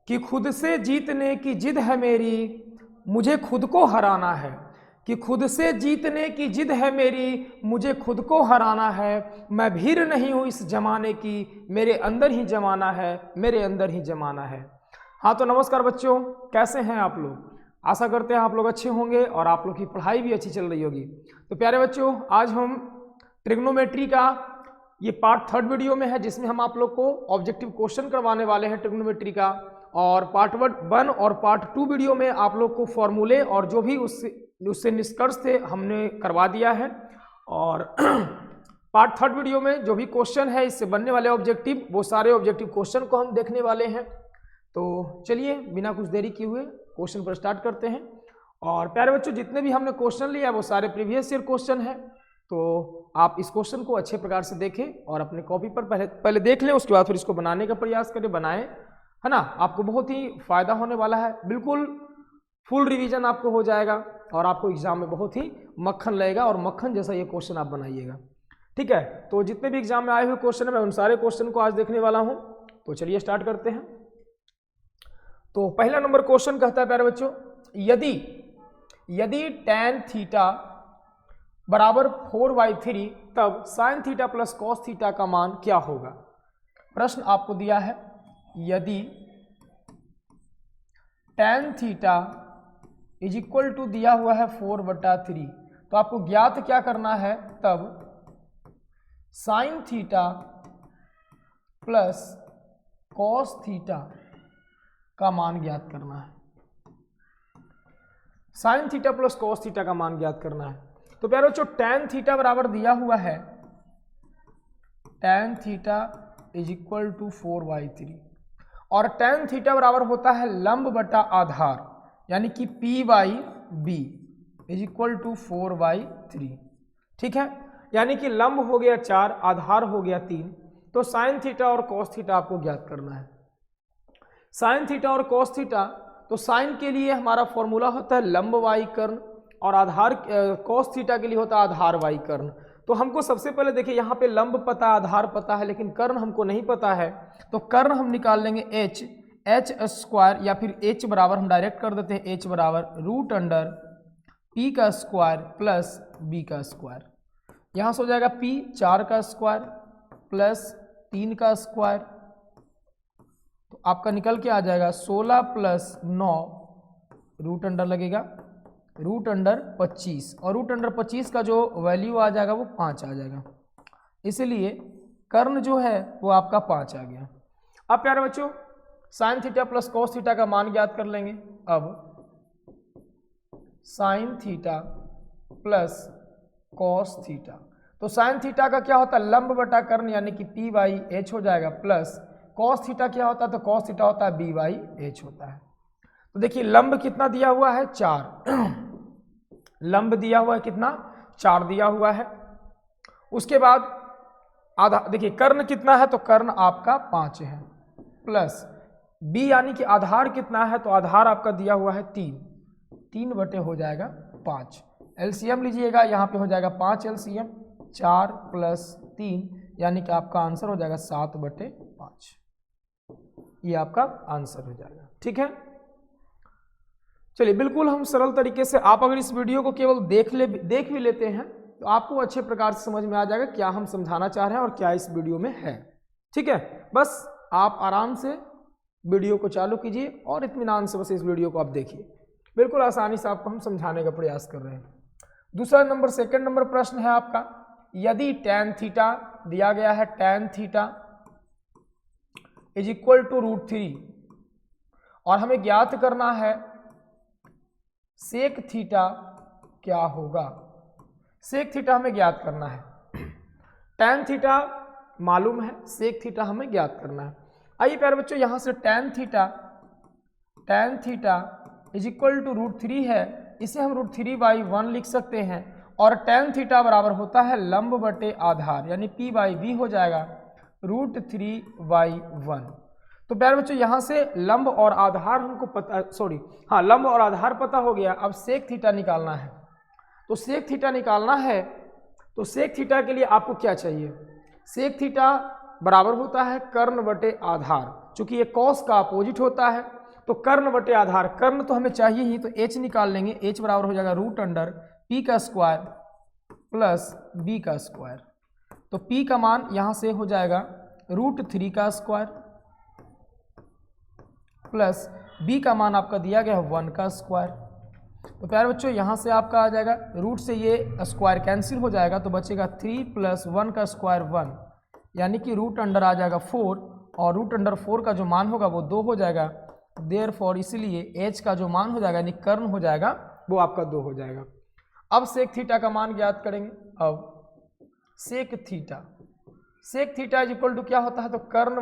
कि खुद से जीतने की जिद है मेरी, मुझे खुद को हराना है। कि खुद से जीतने की जिद है मेरी, मुझे खुद को हराना है। मैं भीड़ नहीं हूँ इस जमाने की, मेरे अंदर ही जमाना है, मेरे अंदर ही जमाना है। हाँ तो नमस्कार बच्चों, कैसे हैं आप लोग? आशा करते हैं आप लोग अच्छे होंगे और आप लोग की पढ़ाई भी अच्छी चल रही होगी। तो प्यारे बच्चों, आज हम ट्रिग्नोमेट्री का ये पार्ट 3 वीडियो में है, जिसमें हम आप लोग को ऑब्जेक्टिव क्वेश्चन करवाने वाले हैं ट्रिग्नोमेट्री का। और पार्ट 1 और पार्ट 2 वीडियो में आप लोग को फॉर्मूले और जो भी उससे निष्कर्ष थे हमने करवा दिया है। और पार्ट 3 वीडियो में जो भी क्वेश्चन है इससे बनने वाले ऑब्जेक्टिव, वो सारे ऑब्जेक्टिव क्वेश्चन को हम देखने वाले हैं। तो चलिए बिना कुछ देरी किए हुए क्वेश्चन पर स्टार्ट करते हैं। और प्यारे बच्चों, जितने भी हमने क्वेश्चन लिया वो सारे प्रीवियस ईयर क्वेश्चन है, तो आप इस क्वेश्चन को अच्छे प्रकार से देखें और अपने कॉपी पर पहले देख लें, उसके बाद फिर इसको बनाने का प्रयास करें, बनाएं, है ना। आपको बहुत ही फायदा होने वाला है, बिल्कुल फुल रिवीजन आपको हो जाएगा और आपको एग्जाम में बहुत ही मक्खन लगेगा और मक्खन जैसा ये क्वेश्चन आप बनाइएगा। ठीक है, तो जितने भी एग्जाम में आए हुए क्वेश्चन है मैं उन सारे क्वेश्चन को आज देखने वाला हूँ। तो चलिए स्टार्ट करते हैं। तो पहला नंबर क्वेश्चन कहता है प्यारे बच्चों, यदि tan थीटा बराबर 4/3 तब sin theta plus cos theta का मान क्या होगा। प्रश्न आपको दिया है, यदि tan theta is equal to दिया हुआ है 4/3, तो आपको ज्ञात क्या करना है, तब sin theta plus cos theta का मान ज्ञात करना है। sin theta plus cos theta का मान ज्ञात करना है। तो प्यारे बच्चों, tan थीटा बराबर दिया हुआ है, tan theta is equal to 4/3 और tan थीटा बराबर होता है लंब बटा आधार, यानी कि P/B इज इक्वल टू 4/3। ठीक है, यानी कि लंब हो गया 4, आधार हो गया 3। तो sin थीटा और cos थीटा आपको ज्ञात करना है। sin थीटा और cos थीटा, तो sin के लिए हमारा फॉर्मूला होता है लंब y कर्ण और आधार cos थीटा के लिए होता है आधार y कर्ण। तो हमको सबसे पहले देखिए यहाँ पे लंब पता, आधार पता है, लेकिन कर्ण हमको नहीं पता है। तो कर्ण हम निकाल लेंगे h स्क्वायर, या फिर h बराबर हम डायरेक्ट कर देते हैं, h बराबर √p का स्क्वायर प्लस b का स्क्वायर। यहाँ से हो जाएगा p 4 का स्क्वायर प्लस 3 का स्क्वायर, तो आपका निकल के आ जाएगा 16 प्लस 9 रूट अंडर लगेगा √25 और √25 का जो वैल्यू आ जाएगा वो 5 आ जाएगा, इसलिए कर्ण जो है वो आपका 5 आ गया। अब प्यारे बच्चों, sin theta plus cos theta का मान ज्ञात कर लेंगे। अब sin theta plus cos theta, तो sin थीटा का क्या होता है, लंब बटा कर्ण, यानी कि P/H हो जाएगा, प्लस cos थीटा क्या होता है, तो cos थीटा होता है B/H होता है। तो देखिए लंब कितना दिया हुआ है, 4 लंब दिया हुआ है कितना, 4 दिया हुआ है। उसके बाद आधा, देखिए कर्ण कितना है, तो कर्ण आपका 5 है, प्लस b यानी कि आधार कितना है, तो आधार आपका दिया हुआ है 3 बटे हो जाएगा 5। एलसीएम लीजिएगा, यहाँ पे हो जाएगा 5 एलसीएम, 4 प्लस 3 यानी कि आपका आंसर हो जाएगा 7/5। ये आपका आंसर हो जाएगा। ठीक है, चलिए बिल्कुल हम सरल तरीके से, आप अगर इस वीडियो को केवल देख भी लेते हैं तो आपको अच्छे प्रकार से समझ में आ जाएगा क्या हम समझाना चाह रहे हैं और क्या इस वीडियो में है। ठीक है, बस आप आराम से वीडियो को चालू कीजिए और इत्मीनान से बस इस वीडियो को आप देखिए, बिल्कुल आसानी से आपको हम समझाने का प्रयास कर रहे हैं। दूसरा नंबर, सेकंड नंबर प्रश्न है आपका, यदि tan थीटा दिया गया है, tan theta is equal to √3 और हमें ज्ञात करना है सेक थीटा क्या होगा। सेक थीटा हमें ज्ञात करना है, tan थीटा मालूम है, सेक थीटा हमें ज्ञात करना है। आइए प्यारे बच्चों, यहाँ से tan theta is equal to √3 है, इसे हम √3/1 लिख सकते हैं और tan थीटा बराबर होता है लंब बटे आधार, यानी P/B हो जाएगा √3/1। तो प्यारे बच्चों, यहाँ से लंब और आधार हमको पता, लंब और आधार पता हो गया। अब सेक थीटा निकालना है, तो सेक थीटा निकालना है, तो सेक थीटा के लिए आपको क्या चाहिए, सेक थीटा बराबर होता है कर्ण बटे आधार। चूंकि ये कॉस का अपोजिट होता है तो कर्ण बटे आधार, कर्ण तो हमें चाहिए ही, तो h निकाल लेंगे। h बराबर हो जाएगा रूट अंडर p का स्क्वायर प्लस b का स्क्वायर। तो p का मान यहाँ से हो जाएगा √3 का स्क्वायर प्लस b का मान आपका दिया गया है 1 का स्क्वायर। तो प्यारे बच्चों यहाँ से आपका आ जाएगा रूट से ये स्क्वायर कैंसिल हो जाएगा तो बचेगा 3 + 1 का स्क्वायर 1, यानी कि रूट अंडर आ जाएगा 4 और रूट अंडर 4 का जो मान होगा वो 2 हो जाएगा। देयरफॉर इसलिए h का जो मान हो जाएगा यानी कर्ण हो जाएगा वो आपका 2 हो जाएगा। अब सेक थीटा का मान ज्ञात करेंगे। अब sec theta is equal to क्या होता है, तो कर्ण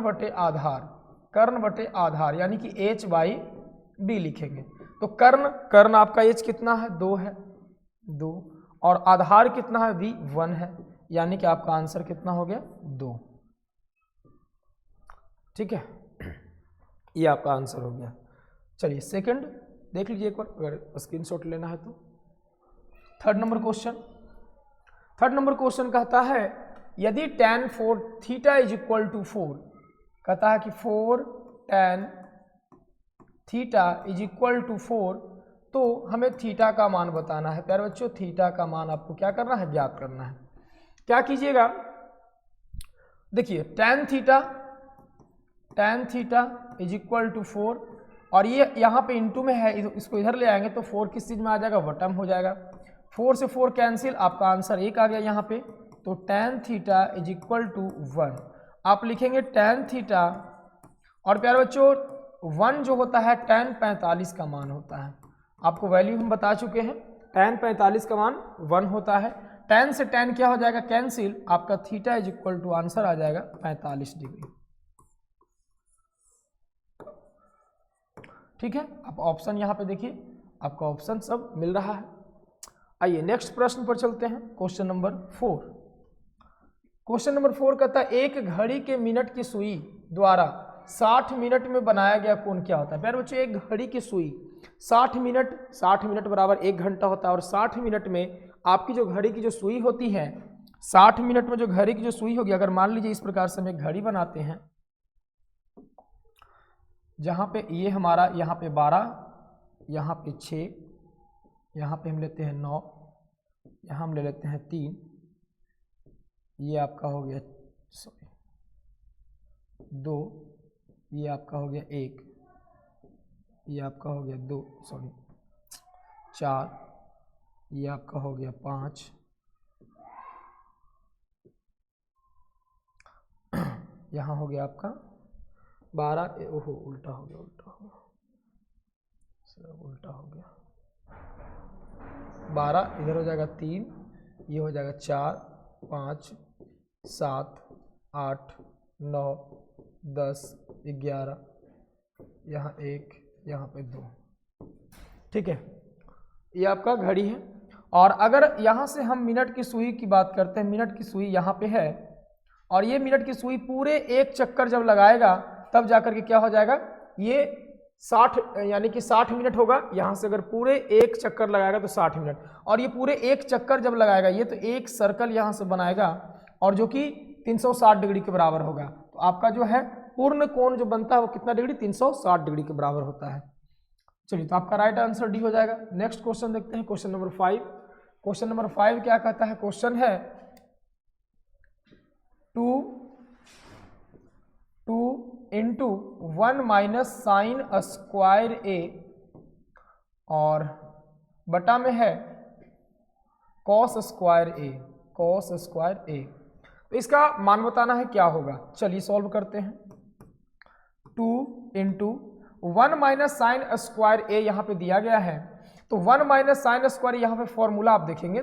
बटे आधार यानी कि h/d लिखेंगे। तो कर्ण आपका h कितना है, 2 है, 2, और आधार कितना है, v 1 है, यानी कि आपका आंसर कितना हो गया, 2। ठीक है, ये आपका आंसर हो गया। चलिए सेकंड देख लीजिए एक बार, अगर स्क्रीनशॉट लेना है तो। थर्ड नंबर क्वेश्चन कहता है यदि tan 4 theta is equal to 4, कहता है कि 4 tan theta is equal to 4, तो हमें थीटा का मान बताना है। प्यारे बच्चों थीटा का मान आपको क्या करना है, ज्ञात करना है। क्या कीजिएगा, देखिए tan theta is equal to 4, और ये यहाँ पे इंटू में है, इसको इधर ले आएंगे तो 4 किस चीज़ में आ जाएगा, बटम हो जाएगा। 4 से 4 कैंसिल, आपका आंसर 1 आ गया यहाँ पे। तो tan theta is equal to 1, आप लिखेंगे tan थीटा, और प्यारे बच्चों 1 जो होता है tan 45 का मान होता है, आपको वैल्यू हम बता चुके हैं। tan 45 का मान 1 होता है, tan से tan क्या हो जाएगा, कैंसिल, आपका theta is equal to answer आ जाएगा 45 डिग्री। ठीक है, आप ऑप्शन यहाँ पे देखिए, आपका ऑप्शन सब मिल रहा है। आइए नेक्स्ट प्रश्न पर चलते हैं। क्वेश्चन नंबर 4 कहता है एक घड़ी के मिनट की सुई द्वारा 60 मिनट में बनाया गया कोण क्या होता है। प्यारे बच्चों एक घड़ी की सुई 60 मिनट बराबर 1 घंटा होता है, और 60 मिनट में आपकी जो घड़ी की जो सुई होती है, 60 मिनट में जो घड़ी की जो सुई होगी, अगर मान लीजिए इस प्रकार से हम एक घड़ी बनाते हैं, जहाँ पे ये हमारा यहाँ पे 12, यहाँ पे 6, यहाँ पे हम लेते हैं 9, यहाँ हम ले लेते हैं 3, ये आपका हो गया 2, ये आपका हो गया 1, ये आपका हो गया 4, ये आपका हो गया 5, यहाँ हो गया आपका 12, ओहो उल्टा हो गया, उल्टा हो गया 12, इधर हो जाएगा 3, ये हो जाएगा 4, 5, 7, 8, 9, 10, 11, यहाँ 1, यहाँ पे 2। ठीक है, ये आपका घड़ी है। और अगर यहाँ से हम मिनट की सुई की बात करते हैं, मिनट की सुई यहाँ पे है, और ये मिनट की सुई पूरे एक चक्कर जब लगाएगा तब जाकर के क्या हो जाएगा, ये 60 यानी कि 60 मिनट होगा। यहाँ से अगर पूरे एक चक्कर लगाएगा तो 60 मिनट, और ये पूरे एक चक्कर जब लगाएगा ये तो एक सर्कल यहाँ से बनाएगा, और जो कि 360 डिग्री के बराबर होगा। तो आपका जो है पूर्ण कोण जो बनता है वो कितना डिग्री, 360 डिग्री के बराबर होता है। चलिए, तो आपका राइट आंसर डी हो जाएगा। नेक्स्ट क्वेश्चन देखते हैं, क्वेश्चन नंबर 5। क्वेश्चन नंबर 5 क्या कहता है, क्वेश्चन है 2 इंटू 1 माइनस साइन स्क्वायर ए, और बटा में है कॉस स्क्वायर ए। तो इसका मान बताना है क्या होगा। चलिए सॉल्व करते हैं। 2 इंटू 1 माइनस साइन स्क्वायर ए यहाँ पे दिया गया है, तो 1 माइनस साइन स्क्वायर, यहाँ पे फॉर्मूला आप देखेंगे,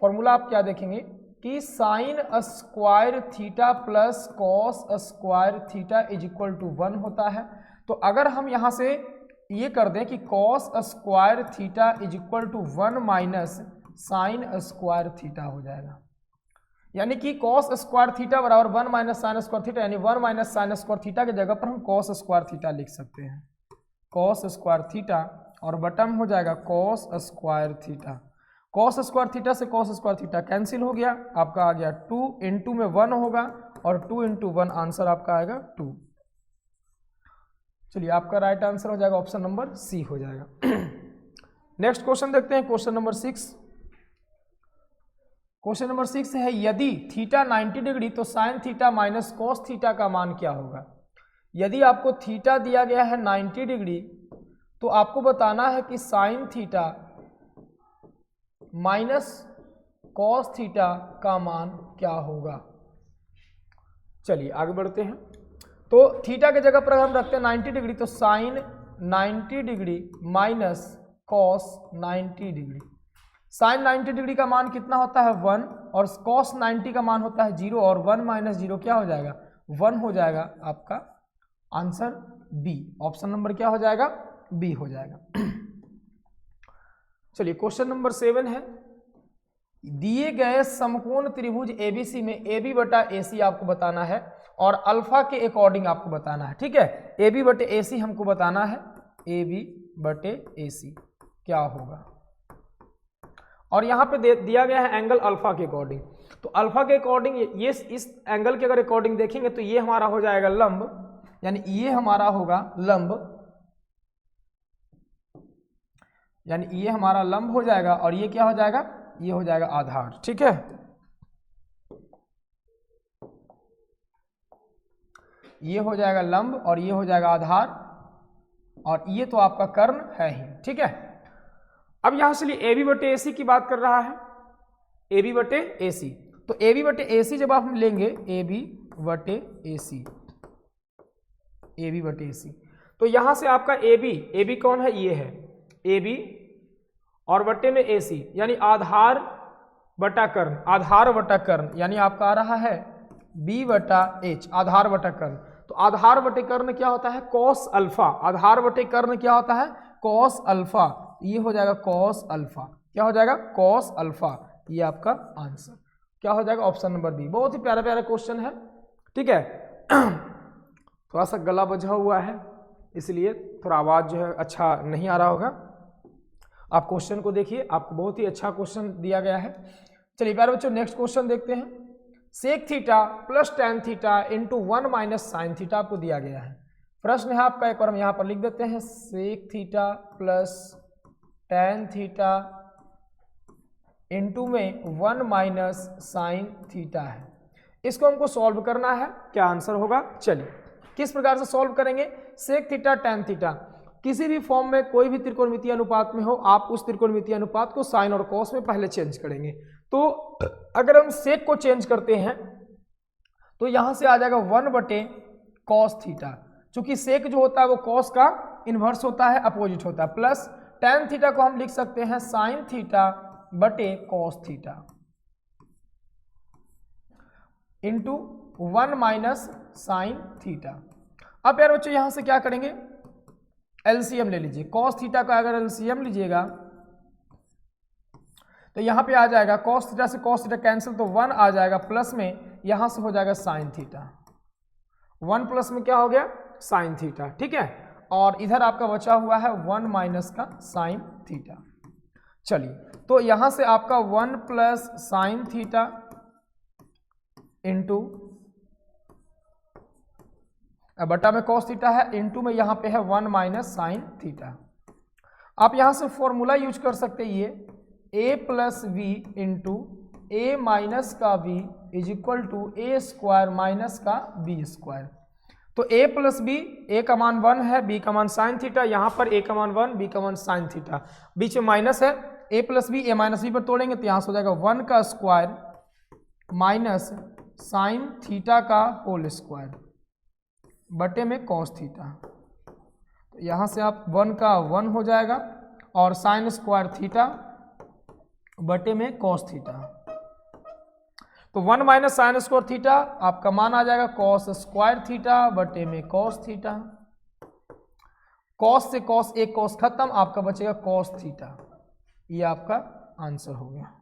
फॉर्मूला आप क्या देखेंगे कि sine square theta plus cos square theta is equal to 1 होता है। तो अगर हम यहाँ से ये कर दें कि cos square theta is equal to 1 minus sine square theta हो जाएगा, यानी कि कॉस स्क्वायर थीटा बराबर 1 माइनस साइन स्क्वायर थीटा, यानी 1 माइनस साइन स्क्वायर थीटा की जगह पर हम कॉस स्क्वायर थीटा लिख सकते हैं, कॉस स्क्वायर थीटा, और बटन हो जाएगा cos square theta. Cos square theta से कॉस स्क्वायर थीटा कैंसिल हो गया, आपका आ गया 2 इंटू में 1 होगा, और 2 × 1 आंसर आपका आएगा 2। चलिए आपका राइट आंसर हो जाएगा ऑप्शन नंबर सी हो जाएगा। नेक्स्ट क्वेश्चन देखते हैं, क्वेश्चन नंबर 6। क्वेश्चन नंबर 6 है यदि थीटा 90 डिग्री तो sine theta minus cos theta का मान क्या होगा। यदि आपको थीटा दिया गया है 90 डिग्री तो आपको बताना है कि sine theta minus cos theta का मान क्या होगा। चलिए आगे बढ़ते हैं। तो थीटा के जगह पर हम रखते हैं 90 डिग्री, तो sine 90 degree minus cos 90 degree. Sine 90 degree का मान कितना होता है 1 और कॉस 90 का मान होता है 0 और 1 माइनस 0 क्या हो जाएगा 1 हो जाएगा। आपका आंसर बी, ऑप्शन नंबर क्या हो जाएगा बी हो जाएगा। चलिए क्वेश्चन नंबर 7 है दिए गए समकोण त्रिभुज एबीसी में AB बटा AC आपको बताना है और अल्फा के अकॉर्डिंग आपको बताना है। ठीक है, AB बटे AC हमको बताना है, AB बटे AC क्या होगा। और यहाँ पे दिया गया है एंगल अल्फा के अकॉर्डिंग, तो अल्फा के अकॉर्डिंग ये इस एंगल के अगर अकॉर्डिंग देखेंगे तो ये हमारा हो जाएगा लंब, यानी ये हमारा होगा लंब, यानी ये हमारा लंब हो जाएगा और ये क्या हो जाएगा ये हो जाएगा आधार। ठीक है, ये हो जाएगा लंब और ये हो जाएगा आधार और ये तो आपका कर्ण है ही। ठीक है, अब यहां से लिए AB बटे AC की बात कर रहा है, AB बटे AC, तो AB बटे AC जब आप लेंगे AB बटे AC, AB बटे AC, तो यहां से आपका AB कौन है ये है AB और बटे में AC यानी आधार बटा कर्ण, आधार बटा कर्ण यानी आपका आ रहा है B बटा H, आधार बटा कर्ण। तो आधार बटे कर्ण क्या होता है कॉस अल्फा, आधार बटे कर्ण क्या होता है कॉस अल्फा, ये हो जाएगा कॉस अल्फा, क्या हो जाएगा कॉस अल्फा, ये आपका आंसर क्या हो जाएगा ऑप्शन नंबर बी। बहुत ही प्यारा प्यारा क्वेश्चन है। ठीक है, थोड़ा सा गला बजा हुआ है इसलिए थोड़ा आवाज जो है अच्छा नहीं आ रहा होगा। आप क्वेश्चन को देखिए, आपको बहुत ही अच्छा क्वेश्चन दिया गया है। चलिए प्यारे बच्चों नेक्स्ट क्वेश्चन देखते हैं। Sec theta plus tan theta into 1 minus sine theta आपको दिया गया है। प्रश्न है आपका, एक बार हम यहाँ पर लिख देते हैं, sec theta plus tan theta into में 1 माइनस साइन थीटा है। इसको हमको सॉल्व करना है, क्या आंसर होगा। चलिए किस प्रकार से सॉल्व करेंगे। सेक थीटा टैन थीटा किसी भी फॉर्म में कोई भी त्रिकोणमितीय अनुपात में हो, आप उस त्रिकोणमितीय अनुपात को साइन और कॉस में पहले चेंज करेंगे। तो अगर हम सेक को चेंज करते हैं तो यहां से आ जाएगा 1 बटे कॉस थीटा, चूंकि सेक जो होता है वो कॉस का इन्वर्स होता है, अपोजिट होता है, प्लस टैन थीटा को हम लिख सकते हैं साइन थीटा बटे cos theta into 1 minus sine theta. अब यार बच्चों यहां से क्या करेंगे, एलसीएम ले लीजिए। कॉस थीटा का अगर एलसीएम लीजिएगा तो यहां पे आ जाएगा कॉस थीटा से कॉस थीटा कैंसिल, तो 1 आ जाएगा, प्लस में यहां से हो जाएगा साइन थीटा, 1 प्लस में क्या हो गया साइन थीटा। ठीक है, और इधर आपका बचा हुआ है 1 माइनस का साइन थीटा। चलिए तो यहां से आपका 1 प्लस साइन थीटा इंटू बटा में कॉस थीटा है, इंटू में यहां पे है 1 माइनस साइन थीटा। आप यहां से फॉर्मूला यूज कर सकते हैं, ये a plus v into a minus का v is equal to a square minus का बी स्क्वायर। तो a प्लस बी, a का मान 1 है, b का मान साइन थीटा, यहाँ पर a का मान 1, b का मान साइन थीटा, बीच में माइनस है, a plus b, a minus b पर तोड़ेंगे तो यहाँ से हो जाएगा 1 का स्क्वायर माइनस साइन थीटा का होल स्क्वायर बटे में कॉस थीटा। तो यहाँ से आप 1 का 1 हो जाएगा और साइन स्क्वायर थीटा बटे में कॉस थीटा। तो 1 माइनस साइन स्क्वायर थीटा आपका मान आ जाएगा कॉस स्क्वायर थीटा बटे में कॉस थीटा। कॉस से कॉस, एक कॉस खत्म, आपका बचेगा कॉस थीटा। ये आपका आंसर हो गया।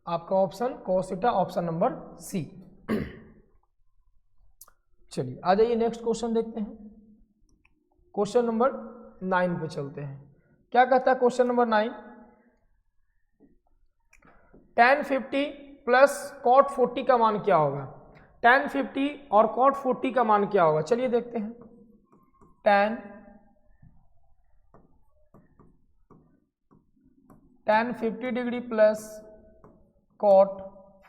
आपका option cos theta, option number C. चलिए आ जाइए नेक्स्ट क्वेश्चन देखते हैं। क्वेश्चन नंबर 9 पे चलते हैं। क्या कहता है question number 9, tan 50 plus cot 40 का मान क्या होगा? tan 50 और cot 40 का मान क्या होगा? चलिए देखते हैं। tan 50 degree plus cot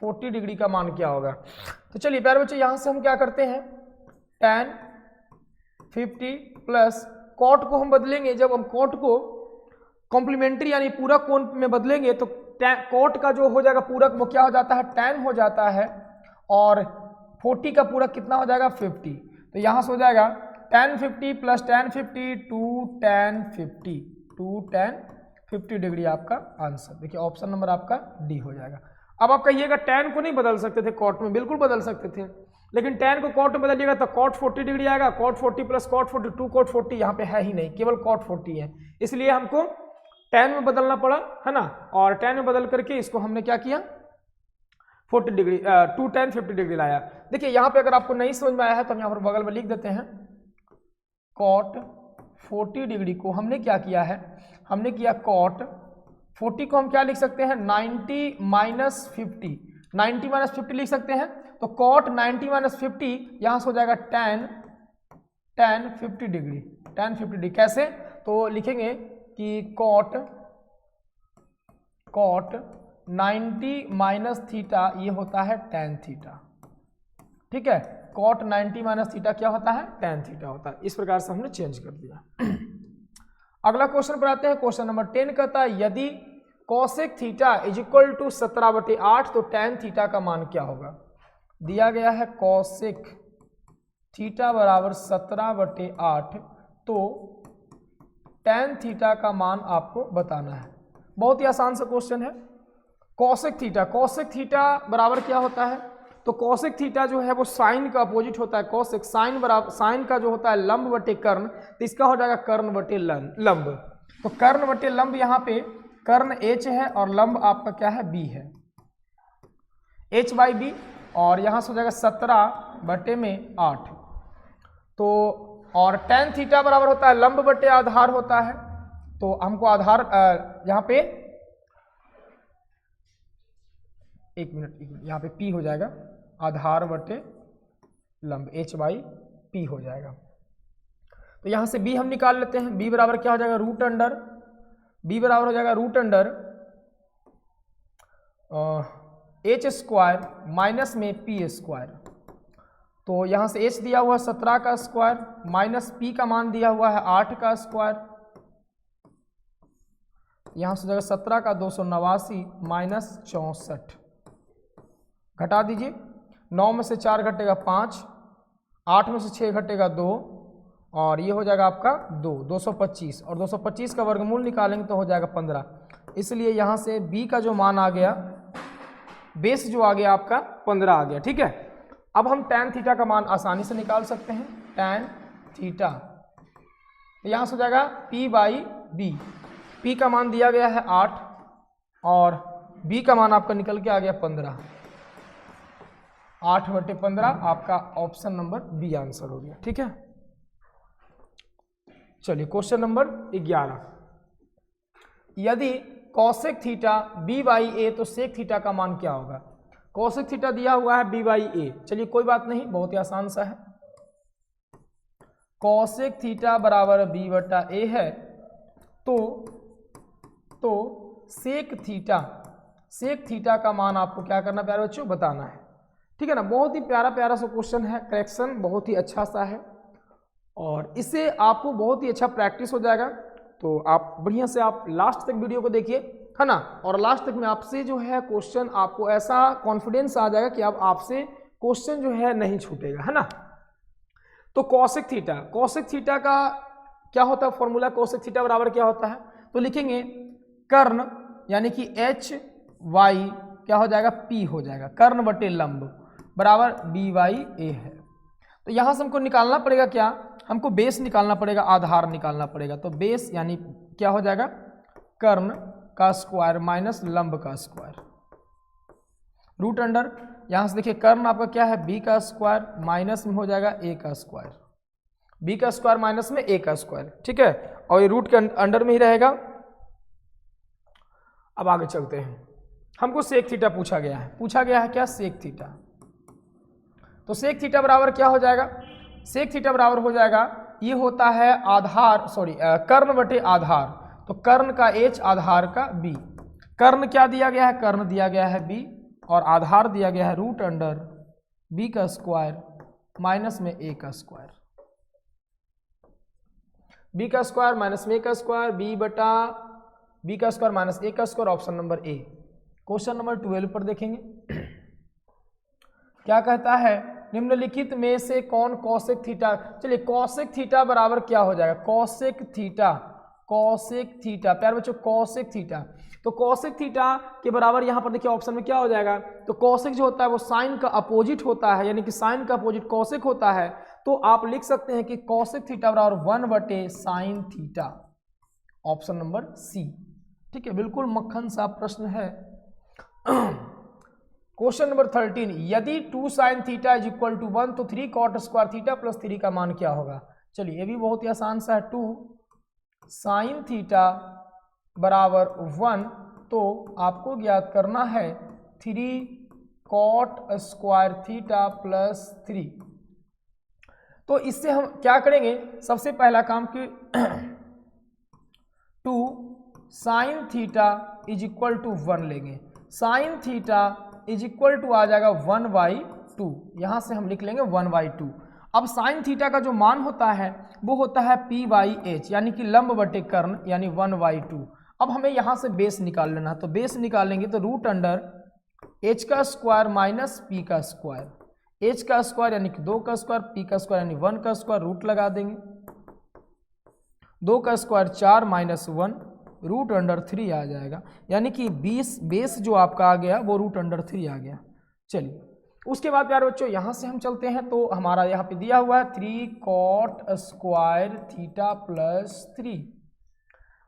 40 degree का मान क्या होगा? तो चलिए प्यारे बच्चों, यहां से हम क्या करते हैं, tan 50 प्लस cot को हम बदलेंगे, जब हम cot को कॉम्प्लीमेंट्री यानी पूरक कोण में बदलेंगे तो cot का जो हो जाएगा पूरक वो क्या हो जाता है, tan हो जाता है, और 40 का पूरक कितना हो जाएगा, 50। तो यहां से हो जाएगा tan 50 plus tan 50 two tan 50 degree आपका आंसर। देखिए ऑप्शन नंबर आपका डी हो जाएगा। अब आप कहिएगा tan को नहीं बदल सकते थे cot में, बिल्कुल बदल सकते थे, लेकिन tan को cot में बदलिएगा तो cot 40 डिग्री आएगा, cot 40 प्लस cot 40 2 cot 40 यहाँ पे है ही नहीं, केवल cot 40 है, इसलिए हमको tan में बदलना पड़ा, है ना। और tan में बदल करके इसको हमने क्या किया, 40 डिग्री 2 tan 50 डिग्री लाया। देखिए यहाँ पे अगर आपको नहीं समझ में आया है तो हम यहाँ पर बगल में लिख देते हैं, cot 40 डिग्री को हमने क्या किया है, हमने किया cot 40 को हम क्या लिख सकते हैं, 90 माइनस 50, 90 माइनस 50 लिख सकते हैं। तो cot 90 माइनस 50 यहाँ से हो जाएगा tan 50 डिग्री। कैसे, तो लिखेंगे कि cot 90 माइनस थीटा ये होता है tan थीटा, ठीक है। cot 90 माइनस थीटा क्या होता है, tan थीटा होता है। इस प्रकार से हमने चेंज कर दिया। अगला क्वेश्चन पर आते हैं। क्वेश्चन नंबर 10 कहता है यदि cosec theta is equal to 17/8 तो tan थीटा का मान क्या होगा? दिया गया है cosec थीटा बराबर 17/8 तो tan थीटा का मान आपको बताना है। बहुत ही आसान सा क्वेश्चन है। cosec थीटा बराबर क्या होता है, तो cosec थीटा जो है वो साइन का अपोजिट होता है। cosec साइन बराबर, साइन का जो होता है लंब बटे कर्ण, तो इसका हो जाएगा कर्ण बटे लंब। तो कर्ण बटे लंब, यहाँ पे कर्ण h है और लंब आपका क्या है, b है, h/b, और यहाँ से हो जाएगा 17/8। तो और tan थीटा बराबर होता है लंब बटे आधार होता है, तो हमको आधार यहाँ पे एक मिनट यहाँ पे p हो जाएगा, आधार बटे लंब h/p हो जाएगा। तो यहाँ से b हम निकाल लेते हैं। b बराबर क्या हो जाएगा, b बराबर हो जाएगा h स्क्वायर माइनस में p स्क्वायर। तो यहाँ से h दिया हुआ है 17 का स्क्वायर माइनस p का मान दिया हुआ है 8 का स्क्वायर, यहाँ से जगह 17 का 289 माइनस 64, घटा दीजिए, 9 में से 4 घटेगा 5, 8 में से 6 घटेगा 2, और ये हो जाएगा आपका 225, और 225 का वर्गमूल निकालेंगे तो हो जाएगा 15। इसलिए यहाँ से b का जो मान आ गया, बेस जो आ गया आपका 15 आ गया, ठीक है। अब हम tan थीटा का मान आसानी से निकाल सकते हैं। tan थीटा यहाँ से हो जाएगा p/b, p का मान दिया गया है 8 और b का मान आपका निकल के आ गया 15, 8/15 आपका ऑप्शन नंबर बी आंसर हो गया, ठीक है। चलिए क्वेश्चन नंबर 11, यदि cosec थीटा b/a तो sec थीटा का मान क्या होगा? cosec थीटा दिया हुआ है b/a, चलिए कोई बात नहीं, बहुत ही आसान सा है। cosec थीटा बराबर b/a है, तो sec थीटा का मान आपको क्या करना प्यारे बच्चों, बताना है, ठीक है ना। बहुत ही प्यारा सा क्वेश्चन है, करेक्शन बहुत ही अच्छा सा है, और इससे आपको बहुत ही अच्छा प्रैक्टिस हो जाएगा। तो आप बढ़िया से आप लास्ट तक वीडियो को देखिए, है ना, और लास्ट तक में आपसे जो है क्वेश्चन, आपको ऐसा कॉन्फिडेंस आ जाएगा कि अब आपसे क्वेश्चन जो है नहीं छूटेगा, है ना। तो cosec थीटा का क्या होता है फॉर्मूला, cosec थीटा बराबर क्या होता है, तो लिखेंगे कर्ण यानी कि h/y क्या हो जाएगा, p हो जाएगा, कर्ण बटे लंब बराबर b/a है। तो यहाँ से हमको निकालना पड़ेगा क्या, हमको बेस निकालना पड़ेगा, आधार निकालना पड़ेगा। तो बेस यानी क्या हो जाएगा, कर्ण का स्क्वायर माइनस लंब का स्क्वायर, रूट अंडर, यहाँ से देखिए कर्ण आपका क्या है, b का स्क्वायर माइनस में हो जाएगा a का स्क्वायर, b का स्क्वायर माइनस में a का स्क्वायर, ठीक है, और ये रूट के अंडर में ही रहेगा। अब आगे चलते हैं, हमको सेक थीटा पूछा गया है क्या, सेक थीटा। तो सेक थीटा बराबर क्या हो जाएगा, सेक थीटा बराबर हो जाएगा, ये होता है आधार कर्ण बटे आधार, तो कर्ण का h आधार का b। कर्ण क्या दिया गया है, कर्ण दिया गया है b, और आधार दिया गया है रूट अंडर b का स्क्वायर माइनस में a का स्क्वायर, b का स्क्वायर माइनस में a का स्क्वायर, b बटा b का स्क्वायर माइनस a का square, option number A. Question number 12 पर देखेंगे क्या कहता है, निम्नलिखित में से कौन कॉसेक थीटा, चलिए कॉसेक थीटा बराबर क्या हो जाएगा, कॉसेक थीटा प्यारे बच्चों कॉसेक थीटा, तो कॉसेक थीटा के बराबर यहाँ पर देखिए ऑप्शन में क्या हो जाएगा, तो कॉसेक जो होता है वो साइन का अपोजिट होता है, यानी कि साइन का अपोजिट कॉसेक होता है, तो आप लिख सकते हैं कि कॉसेक थीटा बराबर 1 बटे sine theta, option number C. ठीक है, बिल्कुल मक्खन सा प्रश्न है। क्वेश्चन नंबर 13, यदि 2 sine theta is equal to 1 तो 3 कॉट स्क्वायर थीटा प्लस 3 का मान क्या होगा। चलिए ये भी बहुत ही आसान सा है, 2 साइन थीटा बराबर 1, तो आपको ज्ञात करना है 3 कॉट स्क्वायर थीटा प्लस 3। तो इससे हम क्या करेंगे, सबसे पहला काम कि 2 sine theta is equal to 1 लेंगे, sine theta is equal to आ जाएगा 1/2, यहां से हम लिख लेंगे 1/2। अब साइन थीटा का जो मान होता है वो होता है p/h, यानी कि लंब बटे कर्ण, यानी 1/2। अब हमें यहां से बेस निकाल लेना, तो बेस निकालेंगे तो रूट अंडर h का स्क्वायर माइनस p का स्क्वायर, h का स्क्वायर यानी कि 2 का स्क्वायर, p का स्क्वायर यानी 1 का स्क्वायर, रूट लगा देंगे, 2 का स्क्वायर 4 माइनस 1 रूट अंडर 3 आ जाएगा, यानी कि 20 बेस जो आपका आ गया वो रूट अंडर 3 आ गया। चलिए उसके बाद प्यारे बच्चों यहाँ से हम चलते हैं, तो हमारा यहाँ पे दिया हुआ है 3 कॉट स्क्वायर थीटा प्लस 3,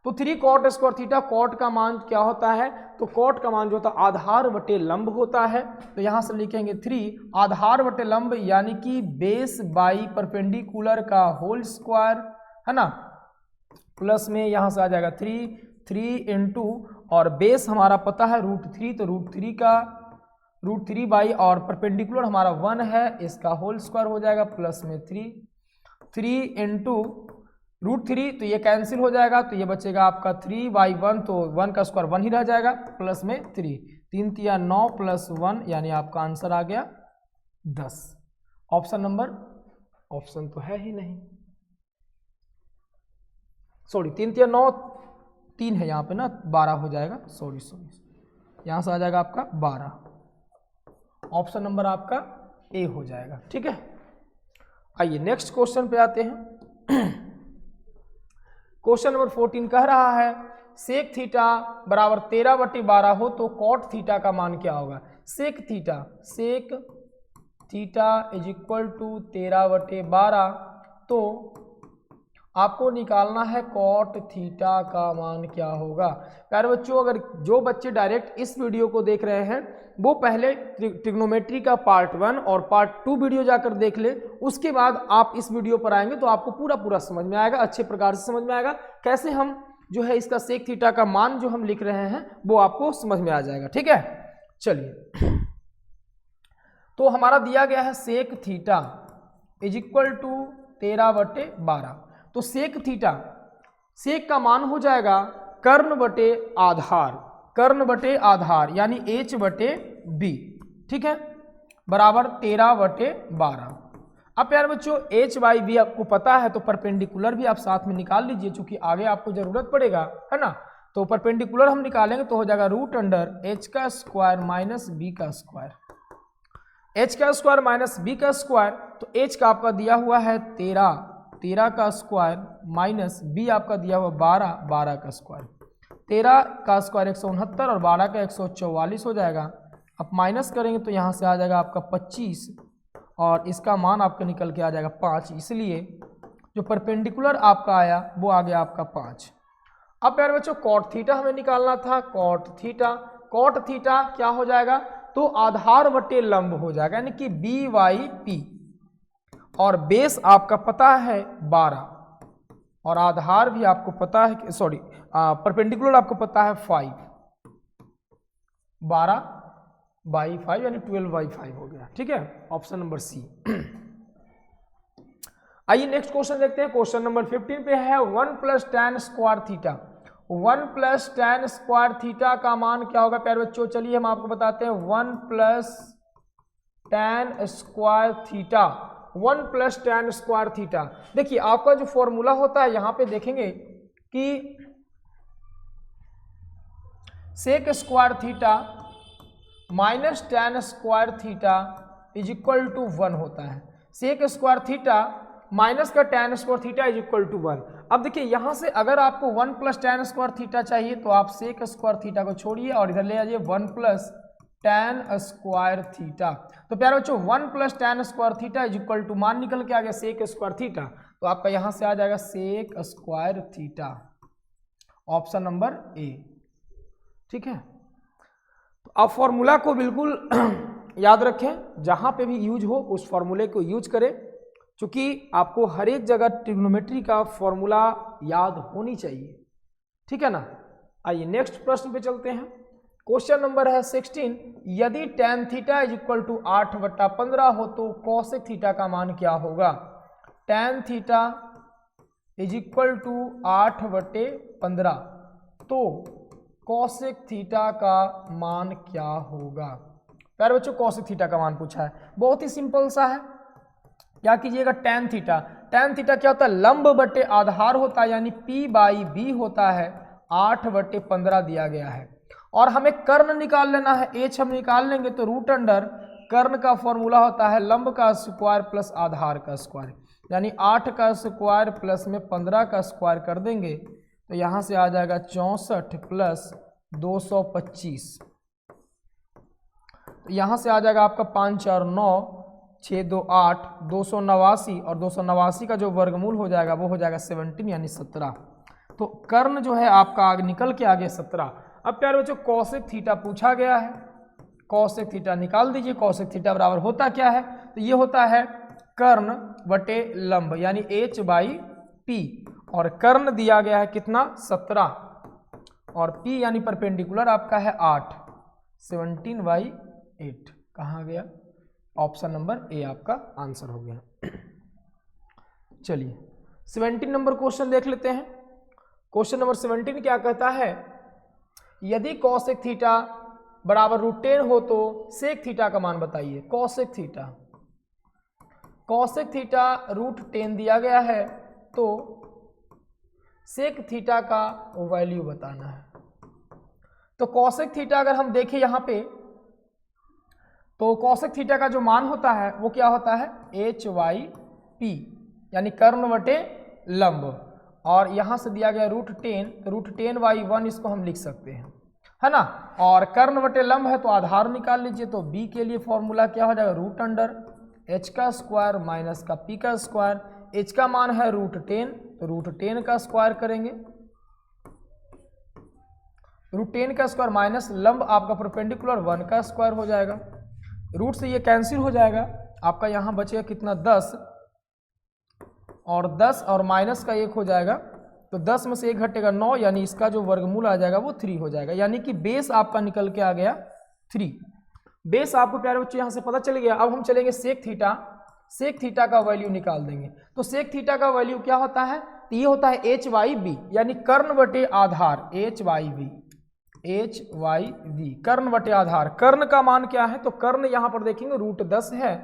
तो 3 कॉट स्क्वायर थीटा, कॉट का मान क्या होता है, तो कॉट का मान जो होता है आधार बटे लंब होता है, तो यहाँ से लिखेंगे 3 आधार बटे लंब यानी कि बेस बाई परपेंडिकुलर का होल स्क्वायर, है ना, प्लस में यहाँ से आ जाएगा 3 इंटू, और बेस हमारा पता है √3, तो √3 बाई और परपेंडिकुलर हमारा 1 है, इसका होल स्क्वायर हो जाएगा, प्लस में 3 इंटू √3, तो ये कैंसिल हो जाएगा, तो ये बचेगा आपका 3/1, तो 1 का स्क्वायर 1 ही रह जाएगा, प्लस में 3 3 9 प्लस 1, यानी आपका आंसर आ गया 10। ऑप्शन नंबर, ऑप्शन तो है ही नहीं, सॉरी 3 3 9 3 है यहाँ पे ना, 12 हो जाएगा, सॉरी यहाँ से आ जाएगा आपका 12, ऑप्शन नंबर आपका ए हो जाएगा। ठीक है, आइए नेक्स्ट क्वेश्चन पे आते हैं। क्वेश्चन नंबर 14 कह रहा है सेक थीटा बराबर 13/12 हो तो कॉट थीटा का मान क्या होगा। Sec theta is equal to 13/12, तो आपको निकालना है कॉट थीटा का मान क्या होगा। प्यारे बच्चों, अगर जो बच्चे डायरेक्ट इस वीडियो को देख रहे हैं वो पहले ट्रिग्नोमेट्री का पार्ट 1 और पार्ट 2 वीडियो जाकर देख ले, उसके बाद आप इस वीडियो पर आएंगे तो आपको पूरा समझ में आएगा, अच्छे प्रकार से समझ में आएगा, कैसे हम जो है इसका सेक थीटा का मान जो हम लिख रहे हैं वो आपको समझ में आ जाएगा। ठीक है, चलिए, तो हमारा दिया गया है sec theta is equal to 13/12, तो सेक थीटा, सेक का मान हो जाएगा कर्ण बटे आधार यानी h/b, ठीक है, बराबर 13/12। अब प्यारे बच्चों h/b आपको पता है, तो परपेंडिकुलर भी आप साथ में निकाल लीजिए, चूंकि आगे आपको जरूरत पड़ेगा, है ना, तो परपेंडिकुलर हम निकालेंगे तो हो जाएगा रूट अंडर h का स्क्वायर माइनस b का स्क्वायर, h का स्क्वायर माइनस b का स्क्वायर, तो h का आपका दिया हुआ है 13 का स्क्वायर माइनस b आपका दिया हुआ 12 का स्क्वायर, 13 का स्क्वायर 169 और 12 का 144 हो जाएगा। अब माइनस करेंगे तो यहाँ से आ जाएगा आपका 25 और इसका मान आपका निकल के आ जाएगा 5, इसलिए जो परपेंडिकुलर आपका आया वो आ गया आपका 5। अब प्यारे बच्चों कॉट थीटा हमें निकालना था, कॉट थीटा क्या हो जाएगा, तो आधार बटे लंब हो जाएगा, यानी कि b/p, और बेस आपका पता है 12 और आधार भी आपको पता है, सॉरी परपेंडिकुलर आपको पता है 5, 12/5 यानी 12/5 हो गया। ठीक है, ऑप्शन नंबर सी। आइए नेक्स्ट क्वेश्चन देखते हैं। क्वेश्चन नंबर 15 पे है 1 + tan square theta. 1 + tan square theta का मान क्या होगा प्यारे बच्चों? चलिए हम आपको बताते हैं। 1 + tan square theta, 1 + tan square theta. देखिए आपका जो फॉर्मूला होता है यहां पे देखेंगे कि sec square theta minus tan square theta is equal to 1 होता है। सेक स्क्वायर थीटा माइनस का tan square theta is equal to 1। अब देखिए यहां से अगर आपको 1 + tan स्क्वायर थीटा चाहिए तो आप सेक स्क्वायर थीटा को छोड़िए और इधर ले आइए 1 + tan स्क्वायर थीटा। तो प्यारे बच्चों 1 + tan square theta is equal to, मान निकल के आ गया सेक स्क्वायर थीटा, तो आपका यहां से आ जाएगा sec square theta, option number A. ठीक है, तो आप फॉर्मूला को बिल्कुल याद रखें, जहां पे भी यूज हो उस फॉर्मूले को यूज करें, क्योंकि आपको हर एक जगह ट्रिग्नोमेट्री का फॉर्मूला याद होनी चाहिए। ठीक है ना। आइए नेक्स्ट प्रश्न पे चलते हैं। क्वेश्चन नंबर है 16। यदि tan theta is equal to 8/15 हो तो कॉसेक थीटा का मान क्या होगा? tan theta is equal to 8/15 तो कॉसेक थीटा का मान क्या होगा? प्यारे बच्चों कॉसेक थीटा का मान पूछा है, बहुत ही सिंपल सा है। क्या कीजिएगा, tan थीटा, tan थीटा क्या होता है? लंब बटे आधार होता है, यानी p/b होता है, 8/15 दिया गया है। और हमें कर्ण निकाल लेना है, h हम निकाल लेंगे तो रूट अंडर कर्ण का फॉर्मूला होता है लंब का स्क्वायर प्लस आधार का स्क्वायर, यानी 8 का स्क्वायर प्लस में 15 का स्क्वायर कर देंगे तो यहाँ से आ जाएगा 64 प्लस 225। तो यहाँ से आ जाएगा आपका 5 4 9 6 2 8 289, और 289 का जो वर्गमूल हो जाएगा वो हो जाएगा 17 यानी 17। तो कर्ण जो है आपका आगे निकल के आ गया 17। अब प्यारे बच्चों कॉसेक थीटा पूछा गया है, कॉसेक थीटा निकाल दीजिए। कॉसेक थीटा बराबर होता क्या है? तो ये होता है कर्ण बटे लंब, यानी h/p, और कर्ण दिया गया है कितना? 17, और p यानी परपेंडिकुलर आपका है 8, 17/8 कहाँ गया? ऑप्शन नंबर ए आपका आंसर हो गया। चलिए 17 नंबर क्वेश्चन देख लेते हैं। क्वेश्चन नंबर 17 क्या कहता है? यदि कॉसेक थीटा बराबर √10 हो तो सेक थीटा का मान बताइए। कॉसेक थीटा, कॉसेक थीटा √10 दिया गया है तो सेक थीटा का वैल्यू बताना है। तो कॉसेक थीटा अगर हम देखें यहाँ पे तो कॉसेक थीटा का जो मान होता है वो क्या होता है? h/p, यानी कर्ण बटे लंब, और यहाँ से दिया गया √10, तो √10/1 इसको हम लिख सकते हैं, है ना। और कर्ण बटे लंब है तो आधार निकाल लीजिए। तो b के लिए फॉर्मूला क्या हो जाएगा? रूट अंडर h का स्क्वायर माइनस का p का स्क्वायर। h का मान है √10 तो √10 का स्क्वायर करेंगे, √10 का स्क्वायर माइनस लंब आपका परपेंडिकुलर 1 का स्क्वायर हो जाएगा। रूट से ये कैंसिल हो जाएगा, आपका यहाँ बचेगा कितना? 10, और 10 और माइनस का 1 हो जाएगा, तो 10 में से 1 घटेगा 9, यानी इसका जो वर्गमूल आ जाएगा वो 3 हो जाएगा, यानी कि बेस आपका निकल के आ गया 3। बेस आपको प्यारे बच्चों यहाँ से पता चल गया। अब हम चलेंगे सेक थीटा, सेक थीटा का वैल्यू निकाल देंगे। तो सेक थीटा का वैल्यू क्या होता है? तो ये होता है h/b, यानी कर्ण बटे आधार, h/v, कर्ण बटे आधार। कर्ण का मान क्या है? तो कर्ण यहाँ पर देखेंगे √10 है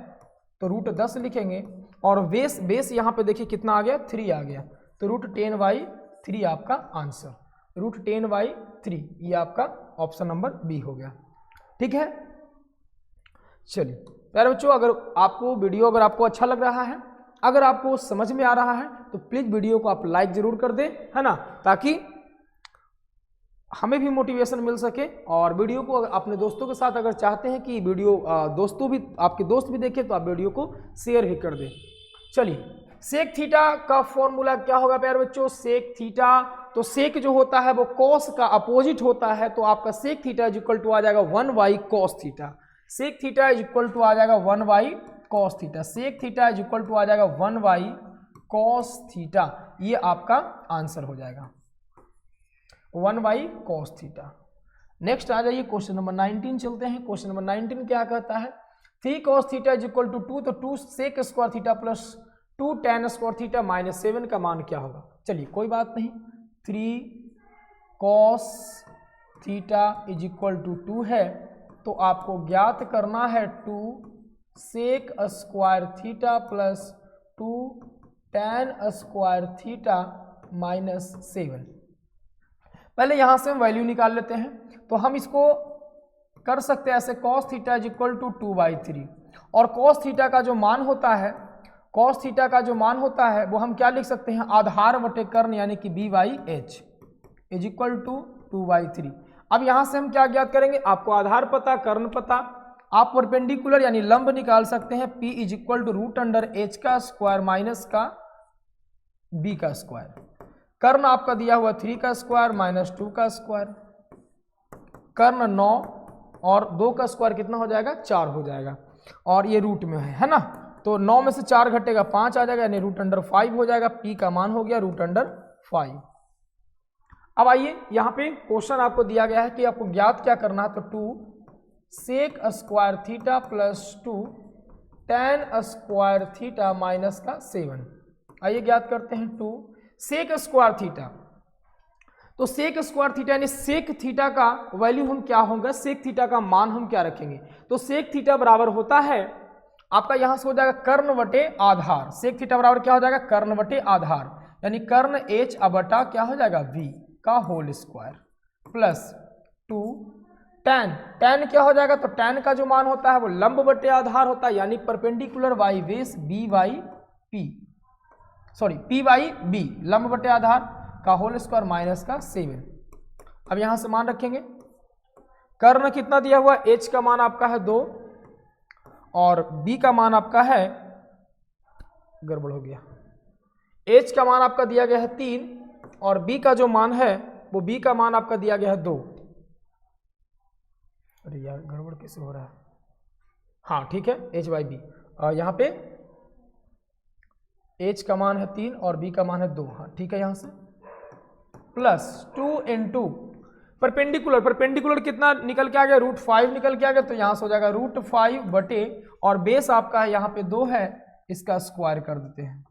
तो √10 लिखेंगे, और बेस यहाँ पे देखिए कितना आ गया? 3 आ गया, तो √10/3 आपका आंसर, √10/3 ये आपका ऑप्शन नंबर बी हो गया। ठीक है, चलिए प्यारे बच्चों अगर आपको वीडियो अगर आपको अच्छा लग रहा है, अगर आपको समझ में आ रहा है तो प्लीज़ वीडियो को आप लाइक ज़रूर कर दें, है ना, ताकि हमें भी मोटिवेशन मिल सके। और वीडियो को अपने दोस्तों के साथ अगर चाहते हैं कि वीडियो दोस्तों भी आपके दोस्त भी देखें तो आप वीडियो को शेयर भी कर दें। चलिए सेक थीटा का फॉर्मूला क्या होगा प्यारे बच्चों? सेक थीटा, तो सेक जो होता है वो कॉस का अपोजिट होता है, तो आपका sec theta is equal to आ जाएगा 1/cos theta. Sec theta is equal to आ जाएगा 1/cos theta. Sec theta is equal to आ जाएगा 1/cos थीटा, ये आपका आंसर हो जाएगा 1/cos थीटा। नेक्स्ट आ जाइए क्वेश्चन नंबर 19 चलते हैं। क्वेश्चन नंबर 19 क्या कहता है, 3 cos theta is equal to 2, तो 2 sec square theta plus 2 tan square theta minus 7 का मान क्या होगा। चलिए कोई बात नहीं, 3 cos theta is equal to 2 है, तो आपको ज्ञात करना है 2 sec square theta plus 2 tan square theta minus 7। पहले यहां से हम वैल्यू निकाल लेते हैं, तो हम इसको कर सकते हैं ऐसे, cos theta is equal to 2/3, और cos थीटा का जो मान होता है, cos थीटा का जो मान होता है वो हम क्या लिख सकते हैं, आधार बटे कर्ण यानी कि b/h इज इक्वल टू 2/3। अब यहां से हम क्या ज्ञात करेंगे, आपको आधार पता, कर्ण पता, आप परपेंडिकुलर यानी लंब निकाल सकते हैं, p is equal to √h का स्क्वायर माइनस का b का स्क्वायर। कर्ण आपका दिया हुआ 3 का स्क्वायर माइनस 2 का स्क्वायर, कर्ण 9 और 2 का स्क्वायर कितना हो जाएगा, 4 हो जाएगा, और ये रूट में है ना, तो 9 में से 4 घटेगा 5 आ जाएगा, यानी √5 हो जाएगा। p का मान हो गया √5। अब आइए यहाँ पे क्वेश्चन आपको दिया गया है कि आपको ज्ञात क्या करना है, तो 2 sec square theta plus 2 tan square theta minus का 7। आइए ज्ञात करते हैं 2 sec स्क्वायर थीटा, तो sec स्क्वायर थीटा यानी sec थीटा का वैल्यू हम क्या होगा, sec थीटा का मान हम क्या रखेंगे, तो sec थीटा बराबर होता है आपका, यहां से हो जाएगा कर्ण बटे आधार, sec थीटा बराबर क्या हो जाएगा, कर्ण बटे आधार, यानी कर्ण h बटा क्या हो जाएगा, v का होल स्क्वायर प्लस 2 tan क्या हो जाएगा, तो tan का जो मान होता है वो लंब बटे आधार होता है, यानी परपेंडिकुलर वाई बेस p/b लंब बटे आधार का होल स्क्वायर माइनस का 7। अब यहां से मान रखेंगे, कर्ण कितना दिया हुआ, h का मान आपका है 2 और b का मान आपका है, गड़बड़ हो गया, h का मान आपका दिया गया है 3 और b का जो मान है वो b का मान आपका दिया गया है 2। अरे यार गड़बड़ कैसे हो रहा है, हाँ ठीक है, h/b, यहाँ पे h का मान है 3 और b का मान है 2, हाँ ठीक है, यहाँ से प्लस 2 इंटू परपेंडिकुलर कितना निकल के आ गया, √5 निकल के आ गया, तो यहाँ से हो जाएगा √5 बटे, और बेस आपका है यहाँ पे 2 है, इसका स्क्वायर कर देते हैं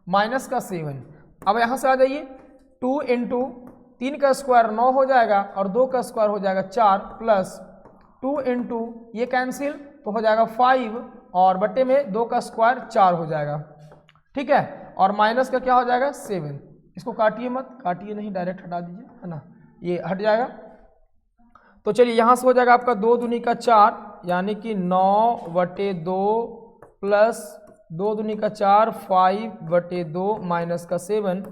माइनस का 7। अब यहाँ से आ जाइए, 2 इंटू 3 का स्क्वायर 9 हो जाएगा और 2 का स्क्वायर हो जाएगा 4, प्लस 2 इंटू ये कैंसिल तो हो जाएगा 5 और बटे में 2 का स्क्वायर 4 हो जाएगा, ठीक है, और माइनस का क्या हो जाएगा 7। इसको काटिए मत, काटिए नहीं, डायरेक्ट हटा दीजिए, है ना, ये हट जाएगा। तो चलिए यहाँ से हो जाएगा आपका 2 दूनी का 4 यानी कि 9/2 प्लस 2 दूनी का 4 5/2 माइनस का 7।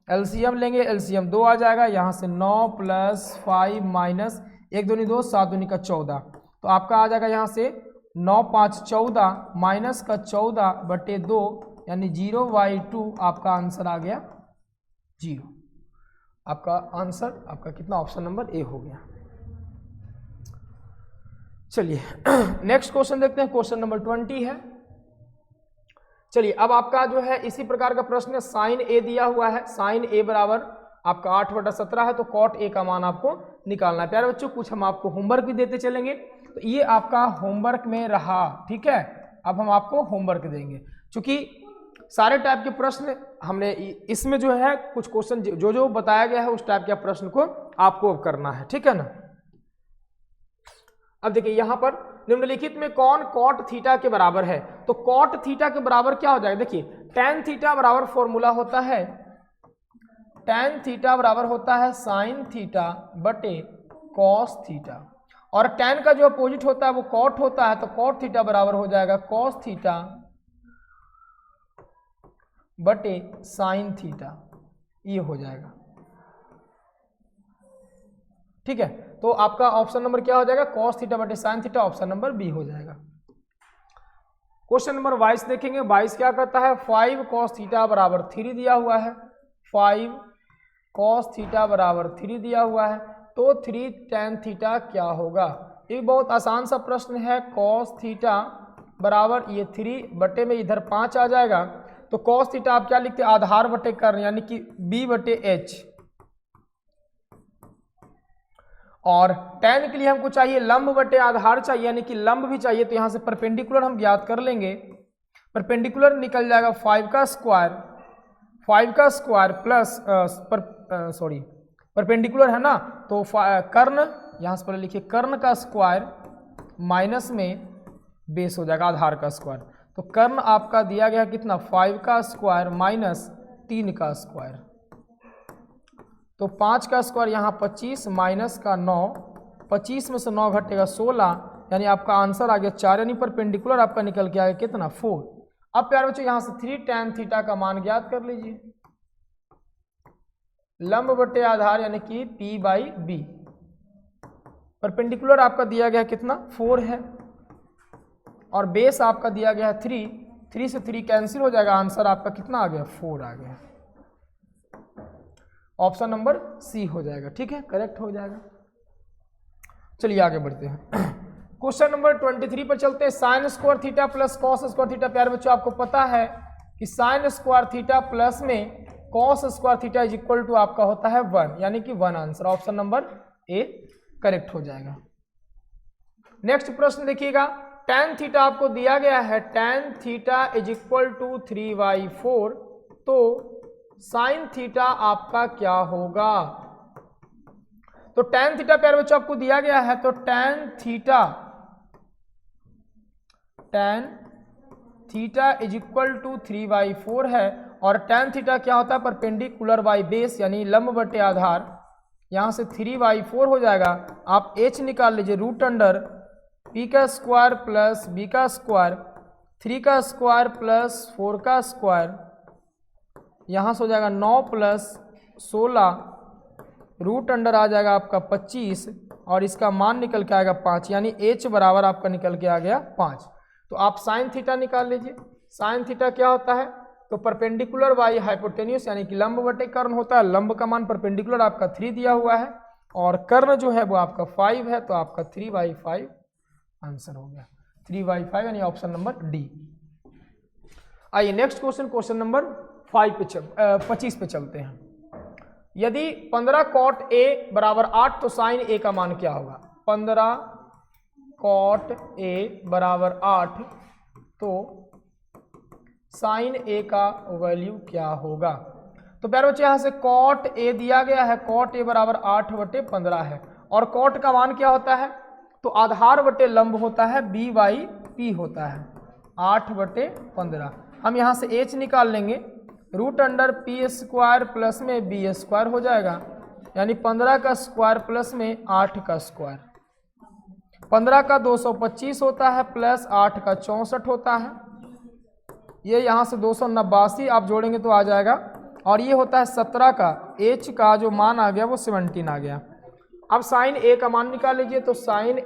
एलसीएम लेंगे, एलसीएम 2 आ जाएगा, यहाँ से 9 प्लस 5 माइनस 1 दूनी 2 7 दूनी का 14, तो आपका आ जाएगा यहाँ से 9 5 14 माइनस का 14/2 यानी 0/2। आपका आंसर आ गया 0। आपका आंसर आपका कितना, ऑप्शन नंबर ए हो गया। चलिए नेक्स्ट क्वेश्चन देखते हैं, क्वेश्चन नंबर 20 है। चलिए अब आपका जो है इसी प्रकार का प्रश्न है, साइन ए दिया हुआ है, साइन ए बराबर आपका 8/17 है, तो कॉट ए का मान आपको निकालना है। प्यारे बच्चों कुछ हम आपको होमवर्क भी देते चलेंगे, तो ये आपका होमवर्क में रहा, ठीक है। अब हम आपको होमवर्क देंगे, क्योंकि सारे टाइप के प्रश्न हमने इसमें जो है कुछ क्वेश्चन जो बताया गया है उस टाइप के प्रश्न को आपको करना है, ठीक है ना। अब देखिए यहाँ पर निम्नलिखित में कौन कॉट थीटा के बराबर है, तो कॉट थीटा के बराबर क्या हो जाएगा, देखिए tan थीटा बराबर फॉर्मूला होता है, tan थीटा बराबर होता है साइन थीटा बटे कॉस थीटा, और tan का जो अपोजिट होता है वो कॉट होता है, तो कॉट थीटा बराबर हो जाएगा कॉस थीटा बटे साइन थीटा, ये हो जाएगा, ठीक है। तो आपका ऑप्शन नंबर क्या हो जाएगा, कॉस थीटा बटे sine theta, option number B हो जाएगा। क्वेश्चन नंबर 22 देखेंगे। 22 क्या करता है, 5 cos थीटा बराबर 3 दिया हुआ है, 5 cos थीटा बराबर 3 दिया हुआ है, तो 3 tan थीटा क्या होगा। ये बहुत आसान सा प्रश्न है। cos थीटा बराबर ये 3 बटे में इधर 5 आ जाएगा, तो cos थीटा आप क्या लिखते हैं, आधार बटे कर्ण यानी कि b/h और tan के लिए हमको चाहिए लंब बटे आधार चाहिए, यानी कि लंब भी चाहिए, तो यहाँ से परपेंडिकुलर हम ज्ञात कर लेंगे। परपेंडिकुलर निकल जाएगा 5 का स्क्वायर प्लस परपेंडिकुलर है ना, तो कर्ण यहाँ से पहले लिखिए, कर्ण का स्क्वायर माइनस में बेस हो जाएगा आधार का स्क्वायर। तो कर्ण आपका दिया गया कितना, 5 का स्क्वायर माइनस 3 का स्क्वायर, तो 5 का स्क्वायर यहाँ 25 माइनस का 9, 25 में से 9 घटेगा 16, यानी आपका आंसर आ गया 4, यानी परपेंडिकुलर आपका निकल के आ गया कितना, 4। अब प्यारे बच्चों यहाँ से 3 tan थीटा का मान ज्ञात कर लीजिए, लंब बटे आधार यानी कि P/B। परपेंडिकुलर आपका दिया गया कितना, 4 है, और बेस आपका दिया गया है 3, 3 से 3 कैंसिल हो जाएगा, आंसर आपका कितना आ गया, 4 आ गया। ऑप्शन नंबर सी हो जाएगा, ठीक है, करेक्ट हो जाएगा। चलिए आगे बढ़ते हैं। क्वेश्चन नंबर 23 पर चलते हैं। Sine square theta plus cos square theta. प्यारे बच्चों आपको पता है कि साइन स्क्वायर थीटा प्लस में cos square theta is equal to आपका होता है 1, यानी कि 1 answer, option number A correct हो जाएगा। नेक्स्ट प्रश्न देखिएगा, tan थीटा आपको दिया गया है, tan theta is equal to 3/4, तो साइन थीटा आपका क्या होगा। तो tan थीटा प्यारे बच्चों आपको दिया गया है, तो tan theta is equal to 3/4 है, और tan थीटा क्या होता है, परपेंडिकुलर बाई बेस यानी लंब बटे आधार, यहाँ से 3/4 हो जाएगा। आप h निकाल लीजिए, रूट अंडर p का स्क्वायर प्लस b का स्क्वायर, 3 का स्क्वायर प्लस 4 का स्क्वायर, यहाँ से हो जाएगा 9 प्लस 16, रूट अंडर आ जाएगा आपका 25, और इसका मान निकल के आएगा 5, यानी h बराबर आपका निकल के आ गया 5। तो आप साइन थीटा निकाल लीजिए। साइन थीटा क्या होता है, तो परपेंडिकुलर बाई हाइपोटेन्यूस यानी कि लंब बटे कर्ण होता है। लंब का मान परपेंडिकुलर आपका 3 दिया हुआ है, और कर्ण जो है वो आपका 5 है, तो आपका 3/5 आंसर हो गया, 3/5 यानी ऑप्शन नंबर डी। आइए नेक्स्ट क्वेश्चन, क्वेश्चन नंबर 25 पे चलते हैं। यदि 15 cot A बराबर 8 तो साइन A का मान क्या होगा। 15 cot A बराबर 8 तो साइन A का वैल्यू क्या होगा। तो प्यारे बच्चे यहाँ से cot A दिया गया है, cot A बराबर 8/15 है, और cot का मान क्या होता है, तो आधार बटे लंब होता है, B/P होता है, 8/15। हम यहाँ से h निकाल लेंगे, root under p square plus में b स्क्वायर हो जाएगा, यानी 15 का स्क्वायर प्लस में 8 का स्क्वायर, 15 का 225 होता है प्लस 8 का 64 होता है, ये यहाँ से 289 आप जोड़ेंगे तो आ जाएगा, और ये होता है 17 का, h का जो मान आ गया वो 17 आ गया। अब साइन a का मान निकाल लीजिए, तो साइन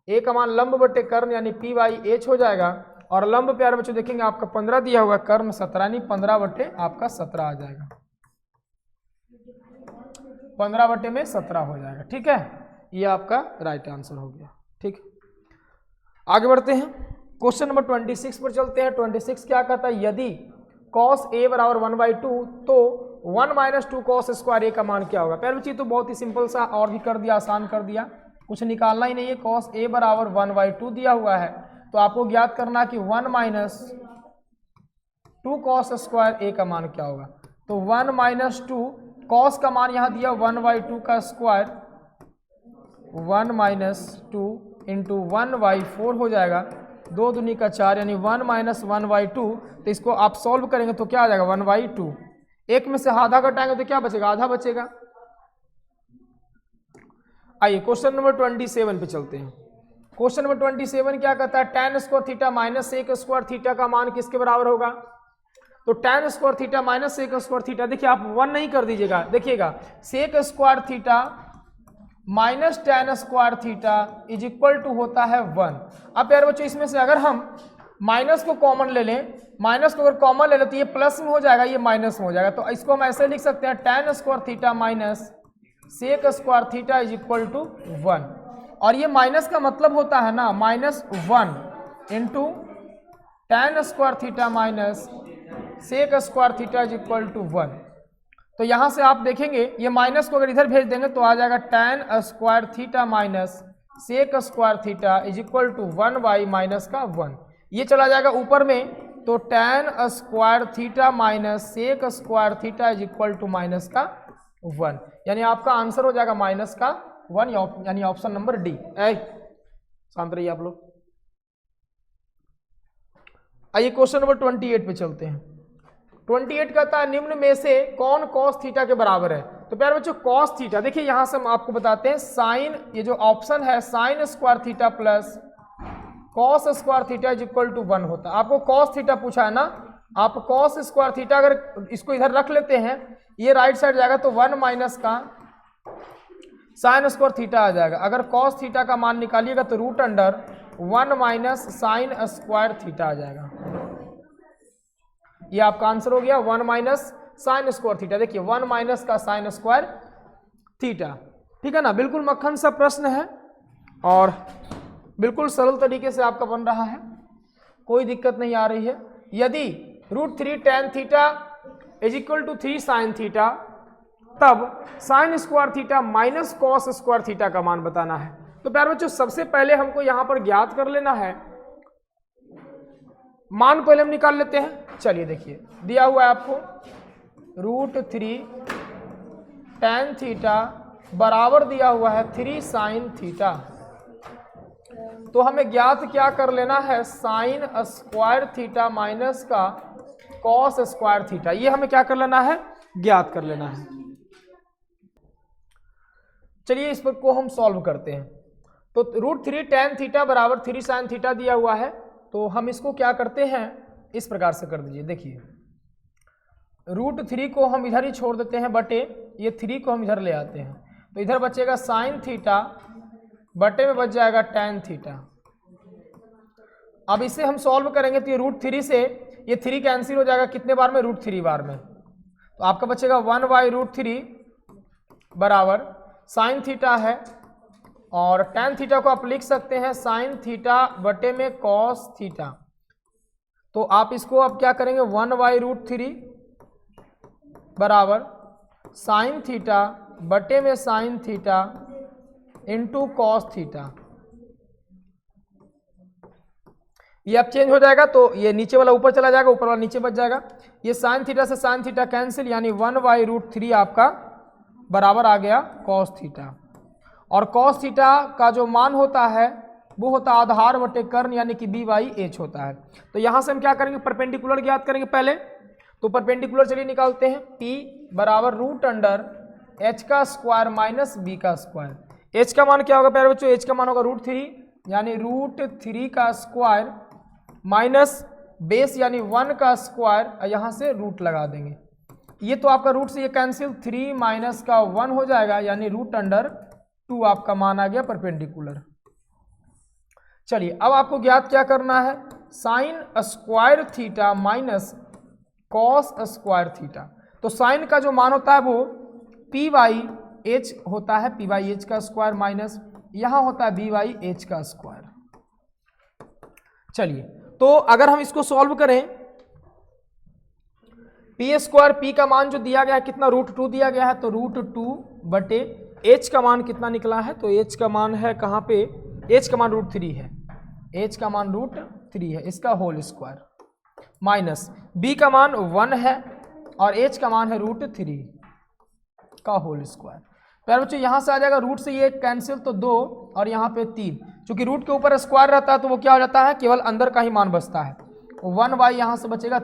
a का मान लंब बटे कर्ण यानी P/H हो जाएगा, और लंब प्यारे बच्चों देखेंगे आपका 15 दिया हुआ, कर्ण 17 नहीं 15 बटे आपका 17 आ जाएगा, 15 बटे में 17 हो जाएगा, ठीक है, ये आपका राइट आंसर हो गया। ठीक, आगे बढ़ते हैं, क्वेश्चन नंबर 26 पर चलते हैं। 26 क्या कहता है, यदि cos A बराबर 1/2 तो 1 - 2 cos स्क्वायर A का मान क्या होगा। प्यारे बच्चे तो बहुत ही सिंपल सा, और भी कर दिया, आसान कर दिया, कुछ निकालना ही नहीं है। cos A बराबर 1/2 दिया हुआ है, तो आपको ज्ञात करना कि 1 - 2 cos स्क्वायर A का मान क्या होगा। तो 1 - 2 cos का मान यहाँ दिया 1/2 का स्क्वायर, 1 - 2 इंटू 1/4 हो जाएगा, 2 दूनी का 4 यानी 1 - 1/2। तो इसको आप सॉल्व करेंगे तो क्या आ जाएगा 1/2, एक में से आधा घटाएंगे तो क्या बचेगा, आधा बचेगा। आइए क्वेश्चन नंबर 27 पे चलते हैं। क्वेश्चन नंबर 27 क्या कहता है, tan square theta minus sec square theta का मान किसके बराबर होगा। तो tan square theta minus sec square theta, देखिए आप 1 नहीं कर दीजिएगा, देखिएगा sec square theta minus tan square theta is equal to होता है 1। अब यार बच्चों इसमें से अगर हम माइनस को कॉमन ले लें, माइनस को अगर कॉमन ले लें तो ये प्लस में हो जाएगा, ये माइनस में हो जाएगा। तो इसको हम ऐसे लिख सकते हैं, tan square theta minus sec square theta is equal to 1, और ये माइनस का मतलब होता है ना -1 into tan square theta minus sec square theta is equal to 1। तो यहां से आप देखेंगे ये माइनस को अगर इधर भेज देंगे तो आ जाएगा tan square theta minus sec square theta is equal to 1 minus का 1। ये चला जाएगा ऊपर में, तो tan square theta minus sec square theta is equal to minus का 1, यानी आपका आंसर हो जाएगा माइनस का 1, यानी ऑप्शन नंबर डी। शांत रहिए आप लोग। आइए क्वेश्चन नंबर 28 पे चलते हैं। 28 कहता है निम्न में से कौन कॉस थीटा के बराबर है। तो प्यारे बच्चों कॉस थीटा, देखिए यहां से हम आपको बताते हैं साइन, ये जो ऑप्शन है sine square theta plus cos square theta is equal to 1 होता है। आपको कॉस थीटा पूछा है ना, आप कॉस स्क्वायर थीटा अगर इसको इधर रख लेते हैं, ये राइट साइड जाएगा तो 1 माइनस का साइन स्क्वायर थीटा आ जाएगा। अगर कॉस थीटा का मान निकालिएगा तो root under 1 minus sine square theta आ जाएगा। ये आपका आंसर हो गया 1 माइनस साइन स्क्वायर थीटा। देखिए 1 माइनस का साइन स्क्वायर थीटा, ठीक है ना। बिल्कुल मक्खन सा प्रश्न है और बिल्कुल सरल तरीके से आपका बन रहा है, कोई दिक्कत नहीं आ रही है। यदि √3 tan theta is equal to 3 sine theta, तब sine square theta minus cos square theta का मान बताना है। तो प्यारे बच्चों सबसे पहले हमको यहां पर ज्ञात कर लेना है, मान पहले हम निकाल लेते हैं। चलिए देखिए दिया हुआ है आपको √3 tan थीटा बराबर दिया हुआ है 3 साइन थीटा। तो हमें ज्ञात क्या कर लेना है, साइन स्क्वायर थीटा माइनस का कॉस स्क्वायर थीटा, ये हमें क्या कर लेना है, ज्ञात कर लेना है। चलिए इस पर को हम सॉल्व करते हैं। तो √3 tan थीटा बराबर 3 साइन थीटा दिया हुआ है, तो हम इसको क्या करते हैं, इस प्रकार से कर दीजिए। देखिए √3 को हम इधर ही छोड़ देते हैं बटे, ये 3 को हम इधर ले आते हैं, तो इधर बचेगा साइन थीटा बटे में बच जाएगा tan थीटा। अब इसे हम सॉल्व करेंगे तो ये √3 से ये 3 कैंसिल हो जाएगा कितने बार में, √3 बार में। तो आपका बचेगा 1/√3 बराबर साइन थीटा है, और tan थीटा को आप लिख सकते हैं साइन थीटा बटे में कॉस थीटा। तो आप इसको अब क्या करेंगे, 1/√3 बराबर साइन थीटा बटे में sign theta into cos theta. ये अब चेंज हो जाएगा, तो ये नीचे वाला ऊपर चला जाएगा, ऊपर वाला नीचे बच जाएगा। ये साइन थीटा से साइन थीटा कैंसिल, यानी 1/√3 आपका बराबर आ गया कॉस थीटा। और कॉस थीटा का जो मान होता है वो होता है आधार बटे कर्ण, यानी कि b/h होता है। तो यहां से हम क्या करेंगे, परपेंडिकुलर ज्ञात करेंगे पहले। तो परपेंडिकुलर चलिए निकालते हैं, p बराबर रूट अंडर h का स्क्वायर माइनस b का स्क्वायर। h का मान क्या होगा प्यारे बच्चों, h का मान होगा √3, यानी √3 का स्क्वायर माइनस बेस यानी 1 का स्क्वायर, यहां से रूट लगा देंगे। ये तो आपका रूट से ये कैंसिल, 3 माइनस का 1 हो जाएगा, यानी रूट अंडर 2 आपका मान आ गया परपेंडिकुलर। चलिए अब आपको ज्ञात क्या करना है, sine square theta minus cos square theta. तो साइन का जो मान होता है वो p/h होता है, p/h का स्क्वायर माइनस यहां होता है b/h का स्क्वायर। चलिए तो अगर हम इसको सॉल्व करें, p² p का मान जो दिया गया है कितना, √2 दिया गया है, तो √2 बटे h का मान कितना निकला है, तो h का मान है कहाँ पे, h का मान √3 है, h का मान √3 है, इसका होल स्क्वायर माइनस b का मान 1 है और h का मान है √3 का होल स्क्वायर। प्यारे बच्चों यहाँ से आ जाएगा रूट से ये कैंसिल, तो 2 और यहाँ पे 3, चूंकि रूट के ऊपर स्क्वायर रहता है तो वो क्या हो जाता है, केवल अंदर का ही मान बचता है। 1/, यहाँ से बचेगा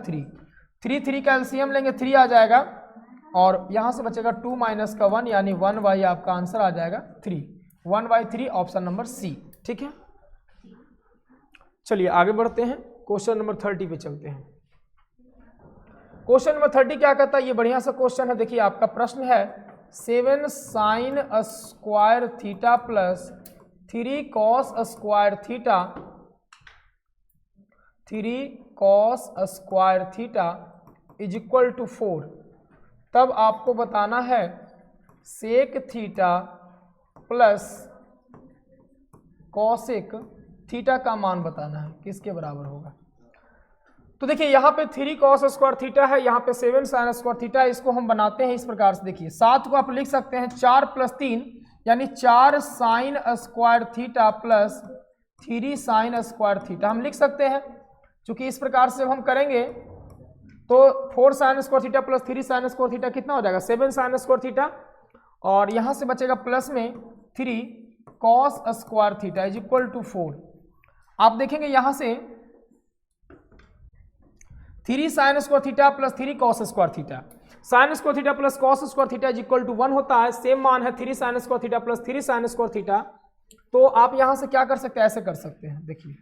3 का एलसीएम लेंगे 3 आ जाएगा, और यहाँ से बचेगा 2 माइनस का 1, यानी 1/, आपका आंसर आ जाएगा 3, 1/3 ऑप्शन नंबर सी। ठीक है, चलिए आगे बढ़ते हैं, क्वेश्चन नंबर 30 पे चलते हैं। क्वेश्चन नंबर 30 क्या कहता है, ये बढ़िया सा क्वेश्चन है। देखिए आपका प्रश्न है 7 sine square theta plus 3 cos square theta, 3 cos square theta is equal to 4। तब आपको बताना है sec theta plus cosec theta का मान बताना है, किसके बराबर होगा। तो देखिए यहाँ पे 3 cos स्क्वायर थीटा है, यहाँ पे 7 sin स्क्वायर थीटा है। इसको हम बनाते हैं इस प्रकार से, देखिए 7 को आप लिख सकते हैं 4 + 3 यानी 4 sin square theta plus 3 sin square theta हम लिख सकते हैं। चूंकि इस प्रकार से जब हम करेंगे तो 4 sin square theta plus 3 sin square theta कितना हो जाएगा 7 sin स्क्वायर थीटा, और यहाँ से बचेगा प्लस में 3 cos square theta is equal to 4। आप देखेंगे यहाँ से 3 sin square theta plus 3 cos square theta, sin square theta plus cos square theta is equal to 1 होता है। सेम मान है 3 sin square theta plus 3 sin square theta. तो आप यहां से क्या कर सकते हैं, ऐसे कर सकते हैं, देखिए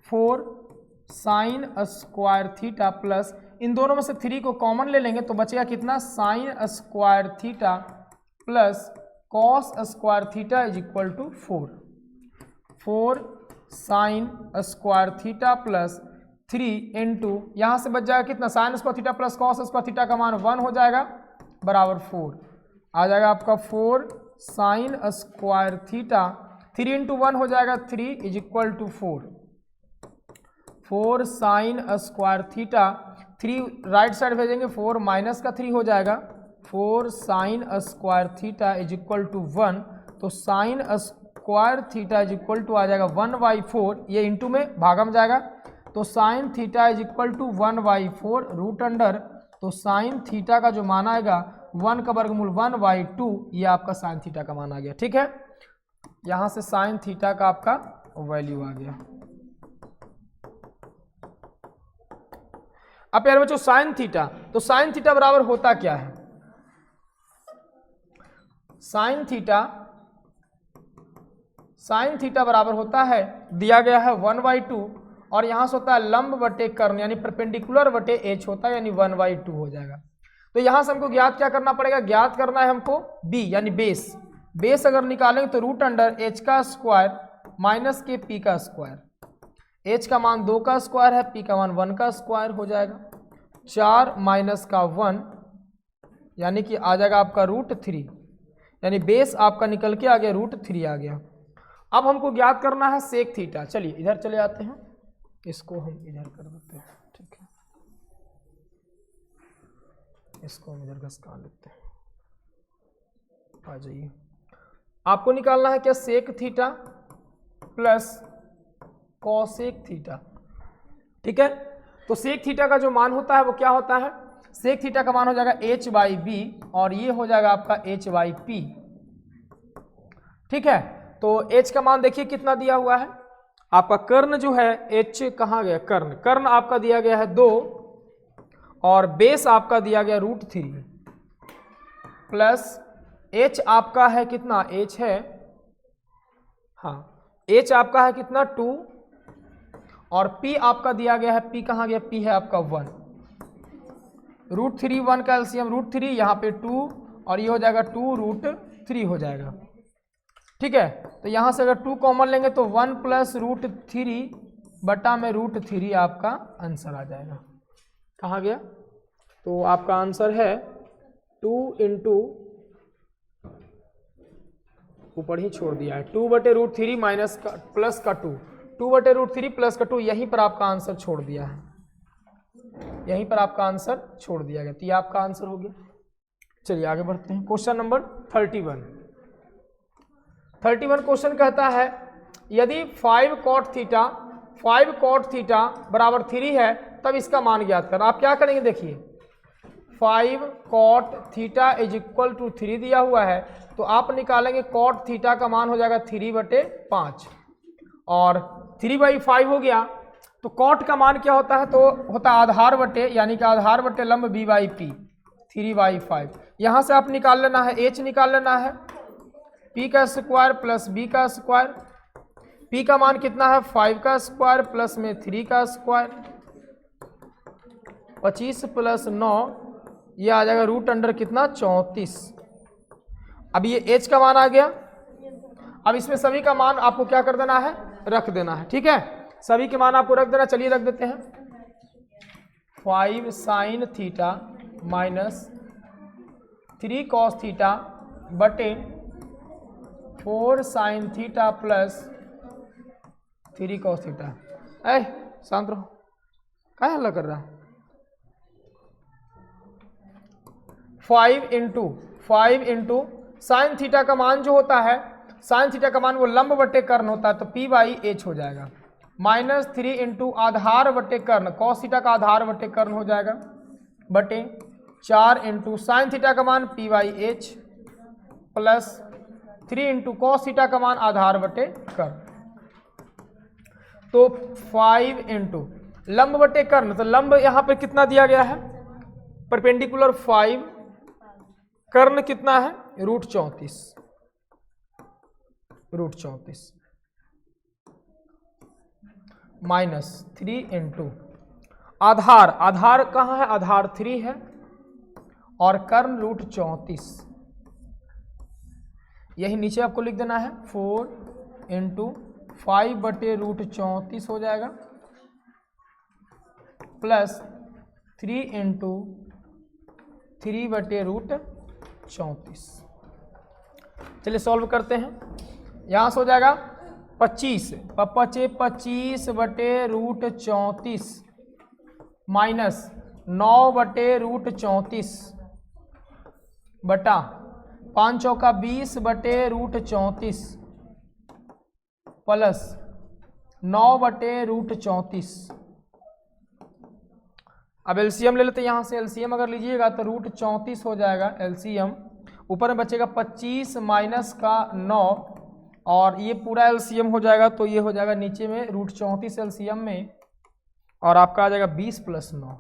4 sin स्क्वायर थीटा प्लस इन दोनों में से 3 को कॉमन ले लेंगे तो बचेगा कितना sin square theta plus cos square theta is equal to 4 sin square theta plus 3 into यहाँ से बच जाएगा कितना sin square theta plus cos square theta का मान 1 हो जाएगा बराबर 4 आ जाएगा आपका 4 sin स्क्वायर थीटा 3 इंटू 1 हो जाएगा 3 is equal to 4 sin square theta 3 right side भेजेंगे 4 माइनस का 3 हो जाएगा 4 sin square theta is equal to 1। तो sin square theta is equal to आ जाएगा 1/4, ये इंटू में भागा में जाएगा तो sin theta is equal to 1/4 root under, तो sin थीटा का जो मान आएगा 1 का वर्गमूल 1/2, ये आपका sin थीटा का मान आ गया। ठीक है, यहां से sin थीटा का आपका वैल्यू आ गया। अब यार बच्चों sin थीटा, तो sin थीटा बराबर होता क्या है, sin थीटा बराबर होता है, दिया गया है 1/2 और यहां से होता है लंब बटे कर्ण यानी परपेंडिकुलर बटे h होता है यानी 1/2 हो जाएगा। तो यहां से हमको ज्ञात क्या करना पड़ेगा, ज्ञात करना है हमको b यानी बेस अगर निकालेंगे तो रूट अंडर h का स्क्वायर माइनस के p का स्क्वायर, h का मान 2 का स्क्वायर है, p का मान 1 का स्क्वायर हो जाएगा, 4 माइनस का 1 यानी कि आ जाएगा आपका √3 यानी बेस आपका निकल के आ गया √3 आ गया। अब हमको ज्ञात करना है सेक थीटा। चलिए इधर चले आते हैं, इसको हम इधर कर देते हैं, ठीक है, इसको हम इधर घसका लेते हैं, आ जाइए। आपको निकालना है क्या sec theta plus cosec theta. ठीक है, तो सेक थीटा का जो मान होता है वो क्या होता है, सेक थीटा का मान हो जाएगा h/b और ये हो जाएगा आपका h/p। ठीक है, तो h का मान देखिए कितना दिया हुआ है, आपका कर्ण जो है h कहाँ गया, कर्ण आपका दिया गया है 2 और बेस आपका दिया गया √3 प्लस h आपका है कितना, h है, हाँ h आपका है कितना 2 और p आपका दिया गया है, p कहाँ गया, p है आपका 1, √3 1 का एलसीएम √3 यहाँ पे 2 और ये हो जाएगा 2√3 हो जाएगा। ठीक है, तो यहाँ से अगर 2 कॉमन लेंगे तो 1 प्लस √3 बटा में √3 आपका आंसर आ जाएगा। कहाँ गया, तो आपका आंसर है 2 इंटू ऊपर ही छोड़ दिया है 2/√3 माइनस का प्लस का 2/√3 प्लस का 2, यहीं पर आपका आंसर छोड़ दिया है, यहीं पर आपका आंसर छोड़ दिया गया, तो ये आपका आंसर हो गया। चलिए आगे बढ़ते हैं, क्वेश्चन नंबर 31 क्वेश्चन कहता है यदि 5 cot थीटा बराबर 3 है तब इसका मान ज्ञात करना। आप क्या करेंगे, देखिए 5 cot theta is equal to 3 दिया हुआ है तो आप निकालेंगे cot थीटा का मान हो जाएगा 3/5 और 3/5 हो गया। तो cot का मान क्या होता है, तो होता है आधार बटे यानी कि आधार बटे लंब b/p 3/5। यहाँ से आप निकाल लेना है, h निकाल लेना है, p का स्क्वायर प्लस b का स्क्वायर, p का मान कितना है 5 का स्क्वायर प्लस में 3 का स्क्वायर, 25 प्लस 9 ये आ जाएगा रूट अंडर कितना 34। अब ये h का मान आ गया, अब इसमें सभी का मान आपको क्या कर देना है, रख देना है। ठीक है, सभी के मान आपको रख देना, चलिए रख देते हैं 5 sin theta minus 3 cos theta बटे 4 sin theta plus 3 cos theta. ऐ शांत रहो, क्या हल्ला कर रहा है। 5 इंटू साइन थीटा का मान जो होता है, साइन थीटा का मान वो लंब बटे कर्ण होता है, तो P बाई एच हो जाएगा। -3 इंटू आधार बटे कर्ण, कॉस थीटा का आधार बटे कर्ण हो जाएगा, बटे 4 इंटू साइन थीटा का मान P by H plus 3 into cos theta का मान आधार बटे कर्ण। तो 5 इंटू लंब बटे कर्ण, तो लंब यहां पे कितना दिया गया है, परपेंडिकुलर 5, कर्ण कितना है √34 -3 इंटू आधार, आधार कहाँ है, आधार 3 है और कर्ण √34, यही नीचे आपको लिख देना है। 4 इंटू 5 बटे √34 हो जाएगा, प्लस 3 इंटू 3 बटे √34। चलिए सॉल्व करते हैं। यहाँ से हो जाएगा 25 बटे √34 माइनस 9 बटे √34 बटा 5 चौका 20 बटे √34 प्लस 9 बटे √34। अब एलसीएम ले लेते हैं, यहाँ से एलसीएम अगर लीजिएगा तो √34 हो जाएगा एलसीएम, ऊपर में बचेगा 25 माइनस का 9 और ये पूरा एलसीएम हो जाएगा, तो ये हो जाएगा नीचे में √34 एलसीएम में और आपका आ जाएगा 20 प्लस 9।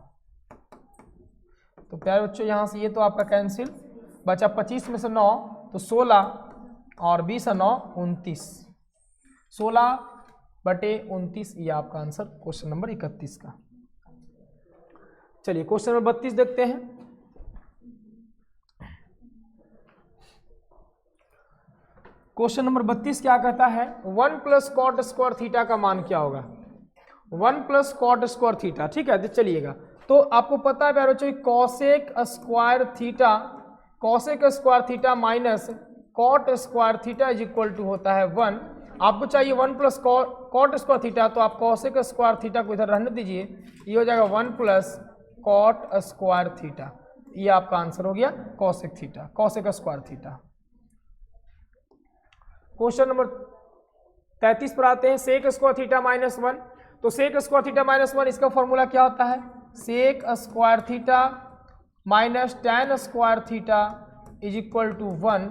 तो प्यारे बच्चों यहाँ से ये तो आपका कैंसिल, बचा 25 में से 9 तो 16 और 20 और 9 29, 16 बटे 29 ये आपका आंसर क्वेश्चन नंबर 31 का। चलिए क्वेश्चन नंबर 32 देखते हैं। क्वेश्चन नंबर 32 क्या कहता है, 1 प्लस कॉट स्क्वायर थीटा का मान क्या होगा, 1 प्लस कॉट स्क्वायर थीटा, ठीक है। तो चलिएगा, तो आपको पता है प्यारे बच्चों cosec square theta minus cot square theta is equal to होता है 1। आपको चाहिए 1 प्लस कॉट स्क्वायर थीटा, तो आप कॉसेक स्क्वायर थीटा को इधर रहने दीजिए, ये हो जाएगा 1 प्लस कॉट स्क्वायर थीटा, ये आपका आंसर हो गया cosec square theta. Question number 33 पर आते हैं, सेक स्क्वायर थीटा -1। तो सेक स्क्वायर थीटा -1 इसका फॉर्मूला क्या होता है, sec square theta minus tan square theta is equal to 1।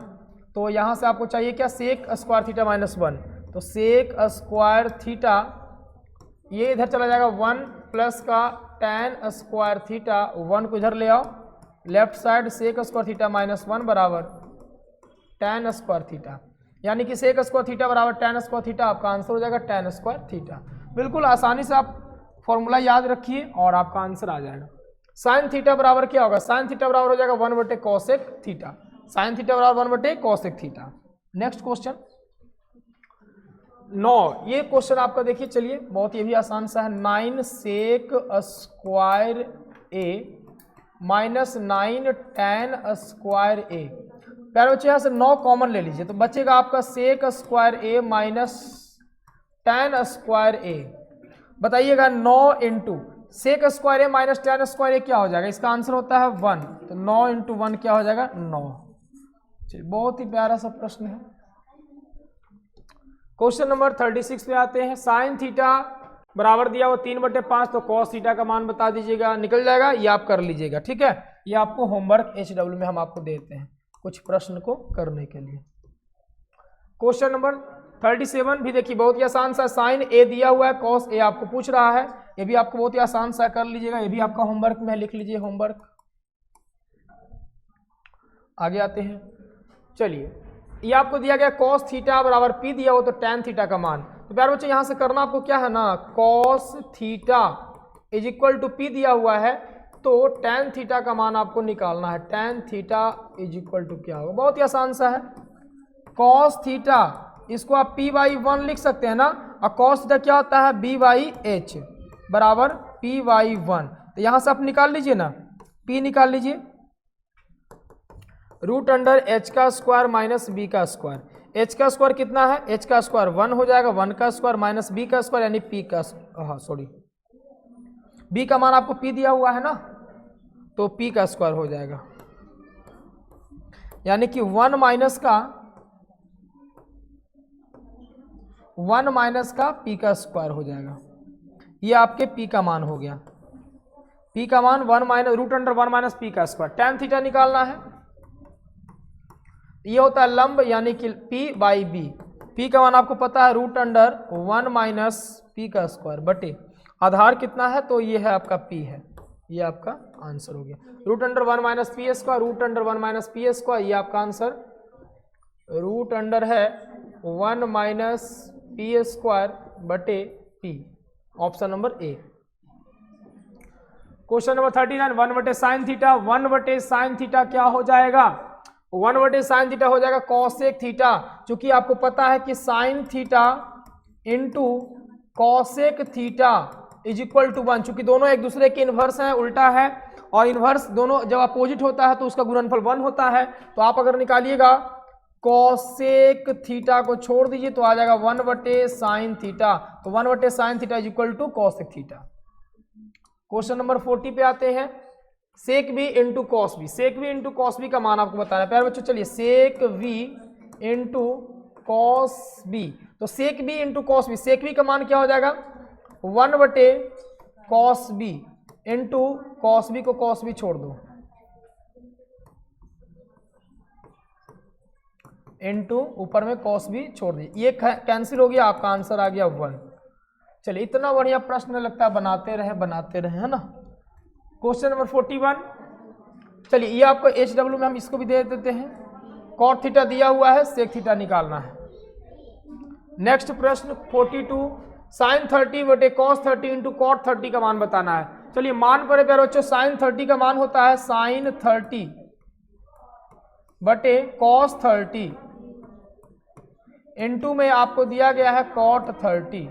तो यहाँ से आपको चाहिए क्या, सेक स्क्वायर थीटा -1, तो सेक स्क्वायर थीटा ये इधर चला जाएगा 1 प्लस का टैन स्क्वायर थीटा, 1 को इधर ले आओ, left side sec square theta -1 बराबर टैन स्क्वायर थीटा, यानी कि सेक स्क्वायर थीटा बराबर टैन स्क्वायर थीटा, आपका आंसर हो जाएगा टैन स्क्वायर थीटा। बिल्कुल आसानी से आप फॉर्मूला याद रखिए और आपका आंसर आ जाएगा। साइन थीटा बराबर क्या होगा, साइन थीटा बराबर हो जाएगा 1 बटे कॉसेक थीटा, साइन थीटा बराबर 1 बटे कॉसेक थीटा। नेक्स्ट क्वेश्चन 9, ये क्वेश्चन आपका देखिए, चलिए बहुत ये भी आसान सा है। 9 सेक स्क्वायर ए माइनस 9 टैन स्क्वायर ए। प्यारे बच्चे यहाँ से 9 कॉमन ले लीजिए, तो बचेगा आपका सेक स्क्वायर ए माइनस टैन स्क्वायर ए। बताइएगा 9 इंटू सेक स्क्वायर ए माइनस टैन स्क्वायर ए क्या हो जाएगा, इसका आंसर होता है 1, तो 9 इंटू 1 क्या हो जाएगा 9। चलिए बहुत ही प्यारा सा प्रश्न है। क्वेश्चन नंबर 36 पे आते हैं, साइन थीटा बराबर दिया हो 3/5, तो कॉस थीटा का मान बता दीजिएगा, निकल जाएगा, ये आप कर लीजिएगा, ठीक है। ये आपको होमवर्क HW में हम आपको देते हैं कुछ प्रश्न को करने के लिए। क्वेश्चन नंबर 37 भी देखिए बहुत ही आसान सा, साइन ए दिया हुआ है, कॉस ए आपको पूछ रहा है, ये भी आपको बहुत ही आसान सा कर लीजिएगा, ये भी आपका होमवर्क में लिख लीजिए होमवर्क। आगे आते हैं, चलिए ये आपको दिया गया कॉस थीटा बराबर पी दिया हो तो टैन थीटा का मान। तो प्यारे बच्चे यहाँ से करना आपको क्या है ना, cos theta is equal to p दिया हुआ है, तो टैन थीटा का मान आपको निकालना है। Tan theta is equal to क्या होगा, बहुत ही आसान सा है, कॉस थीटा इसको आप p/1 लिख सकते हैं ना, और कॉस थीटा क्या होता है b/h बराबर p/1। तो यहाँ से आप निकाल लीजिए ना, p निकाल लीजिए, √h² माइनस b²। h का स्क्वायर कितना है, h का स्क्वायर 1 हो जाएगा, 1 का स्क्वायर माइनस b का स्क्वायर यानी p का, सॉरी b का मान आपको p दिया हुआ है ना, तो p का स्क्वायर हो जाएगा, यानी कि 1 माइनस का p का स्क्वायर हो जाएगा। ये आपके p का मान हो गया, p का मान 1 minus root under 1 minus p का स्क्वायर। tan थीटा निकालना है, ये होता है लंब यानी कि p बाई b। p का मान आपको पता है रूट अंडर 1 माइनस p का स्क्वायर बटे आधार कितना है, तो ये है आपका p है, ये आपका आंसर हो गया। Root under 1 minus p square, root under 1 minus p square, ये आपका आंसर रूट अंडर है 1 माइनस पी स्क्वायर बटे p, option number A. Question number 39, 1 बटे साइन थीटा, 1 बटे साइन थीटा क्या हो जाएगा, 1 बटे साइन थीटा हो जाएगा कॉसेक थीटा। चूंकि आपको पता है कि sine theta into cosec theta is equal to 1, चूंकि दोनों एक दूसरे के इन्वर्स हैं, उल्टा है, और इन्वर्स दोनों जब अपोजिट होता है तो उसका गुणनफल 1 होता है। तो आप अगर निकालिएगा कॉसेक थीटा को छोड़ दीजिए तो आ जाएगा 1 बटे साइन थीटा, तो 1 बटे sine theta is equal to cosec theta. Question number 40 पे आते हैं, sec B into cos B. Sec B into cos B का मान आपको बताना है प्यारे बच्चों। चलिए sec B into cos B, तो sec B into cos B, sec B का मान क्या हो जाएगा 1 बटे cos B into cos B को कॉस बी छोड़ दो इंटू ऊपर में कॉस बी छोड़ दी, ये कैंसिल हो गया, आपका आंसर आ गया 1। चलिए इतना बढ़िया प्रश्न लगता है, बनाते रहे है ना। क्वेश्चन नंबर 41, चलिए ये आपको HW में हम इसको भी दे देते हैं, कॉट थीटा दिया हुआ है, सेक थीटा निकालना है। नेक्स्ट प्रश्न 42, साइन 30 बटे कॉस 30 इंटू कॉट 30 का मान बताना है। चलिए मान पर प्यारे बच्चों, साइन 30 का मान होता है साइन 30 बटे कॉस 30 इंटू में आपको दिया गया है कॉट 30,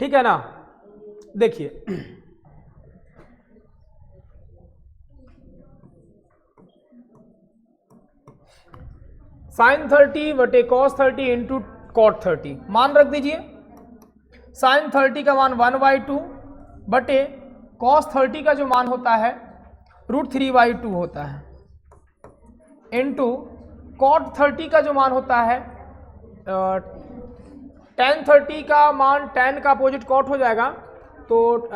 ठीक है ना। देखिए साइन 30 बटे कॉस 30 इंटू कॉट 30, मान रख दीजिए। साइन 30 का मान 1/2 बटे कॉस 30 का जो मान होता है √3/2 होता है, इंटू कॉट 30 का जो मान होता है tan 30 का मान, tan का अपोजिट कॉट हो जाएगा, तो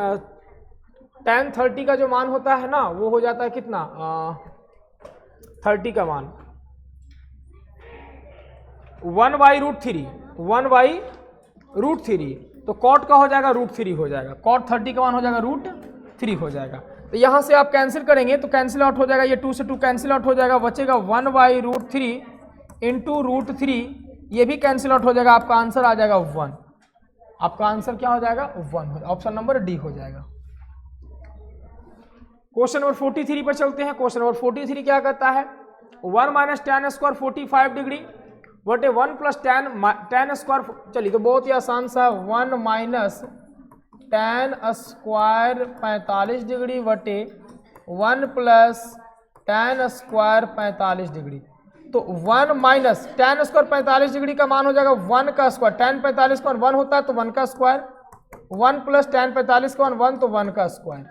tan 30 का जो मान होता है ना वो हो जाता है कितना 30 का मान 1/√3, 1/√3, तो कॉट का हो जाएगा √3 हो जाएगा, कॉट 30 का मान हो जाएगा √3 हो जाएगा। तो यहाँ से आप कैंसिल करेंगे तो कैंसिल आउट हो जाएगा, ये 2 से 2 कैंसिल आउट हो जाएगा, बचेगा 1/√3 इंटू √3, ये भी कैंसिल आउट हो जाएगा, आपका आंसर आ जाएगा 1। आपका आंसर क्या हो जाएगा 1, ऑप्शन नंबर डी हो जाएगा। क्वेश्चन नंबर 43 पर चलते हैं। क्वेश्चन नंबर 43 क्या कहता है, 1 माइनस tan स्क्वायर 45 डिग्री बटे 1 प्लस tan स्क्वायर, चलिए तो बहुत ही आसान सा, 1 माइनस tan स्क्वायर 45 डिग्री बटे 1 प्लस tan स्क्वायर 45 डिग्री। तो 1 माइनस tan स्क्वायर 45 डिग्री का मान हो जाएगा 1 का स्क्वायर, tan 45 का 1 होता है तो 1 का स्क्वायर, 1 प्लस tan 45 का 1 तो 1 का स्क्वायर,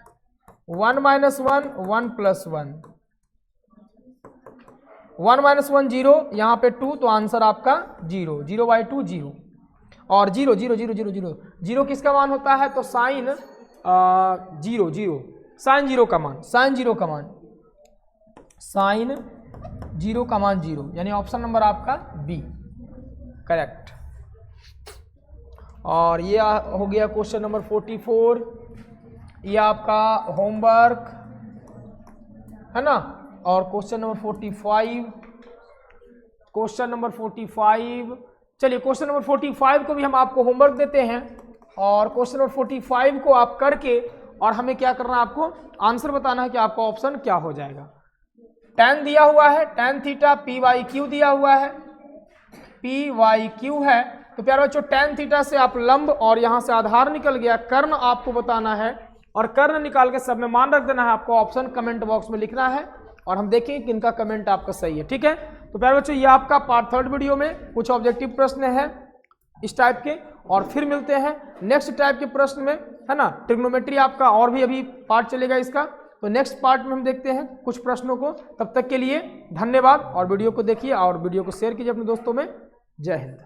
1 माइनस 1 1 प्लस 1, 1 माइनस 1 0, यहाँ पे 2, तो आंसर आपका 0, 0/2 0, और 0 0 0 0 0 0 किसका मान होता है, तो साइन 0 0, साइन 0 का मान, साइन 0 का मान, साइन 0 का मान 0, यानी ऑप्शन नंबर आपका बी करेक्ट। और ये हो गया क्वेश्चन नंबर 44, ये आपका होमवर्क है ना। और क्वेश्चन नंबर 45, क्वेश्चन नंबर 45, चलिए क्वेश्चन नंबर 45 को भी हम आपको होमवर्क देते हैं, और क्वेश्चन नंबर 45 को आप करके और हमें क्या करना है, आपको आंसर बताना है कि आपका ऑप्शन क्या हो जाएगा। tan दिया हुआ है, tan थीटा p/q दिया हुआ है, p/q है, तो प्यारे बच्चों tan थीटा से आप लंब और यहाँ से आधार निकल गया, कर्ण आपको बताना है, और कर्ण निकाल के सब में मान रख देना है। आपको ऑप्शन कमेंट बॉक्स में लिखना है और हम देखेंगे कि इनका कमेंट आपका सही है, ठीक है। तो प्यारे बच्चों, ये आपका पार्ट 3 वीडियो में कुछ ऑब्जेक्टिव प्रश्न है इस टाइप के, और फिर मिलते हैं नेक्स्ट टाइप के प्रश्न में, है ना। ट्रिग्नोमेट्री आपका और भी अभी पार्ट चलेगा इसका, तो नेक्स्ट पार्ट में हम देखते हैं कुछ प्रश्नों को। तब तक के लिए धन्यवाद, और वीडियो को देखिए और वीडियो को शेयर कीजिए अपने दोस्तों में। जय हिंद।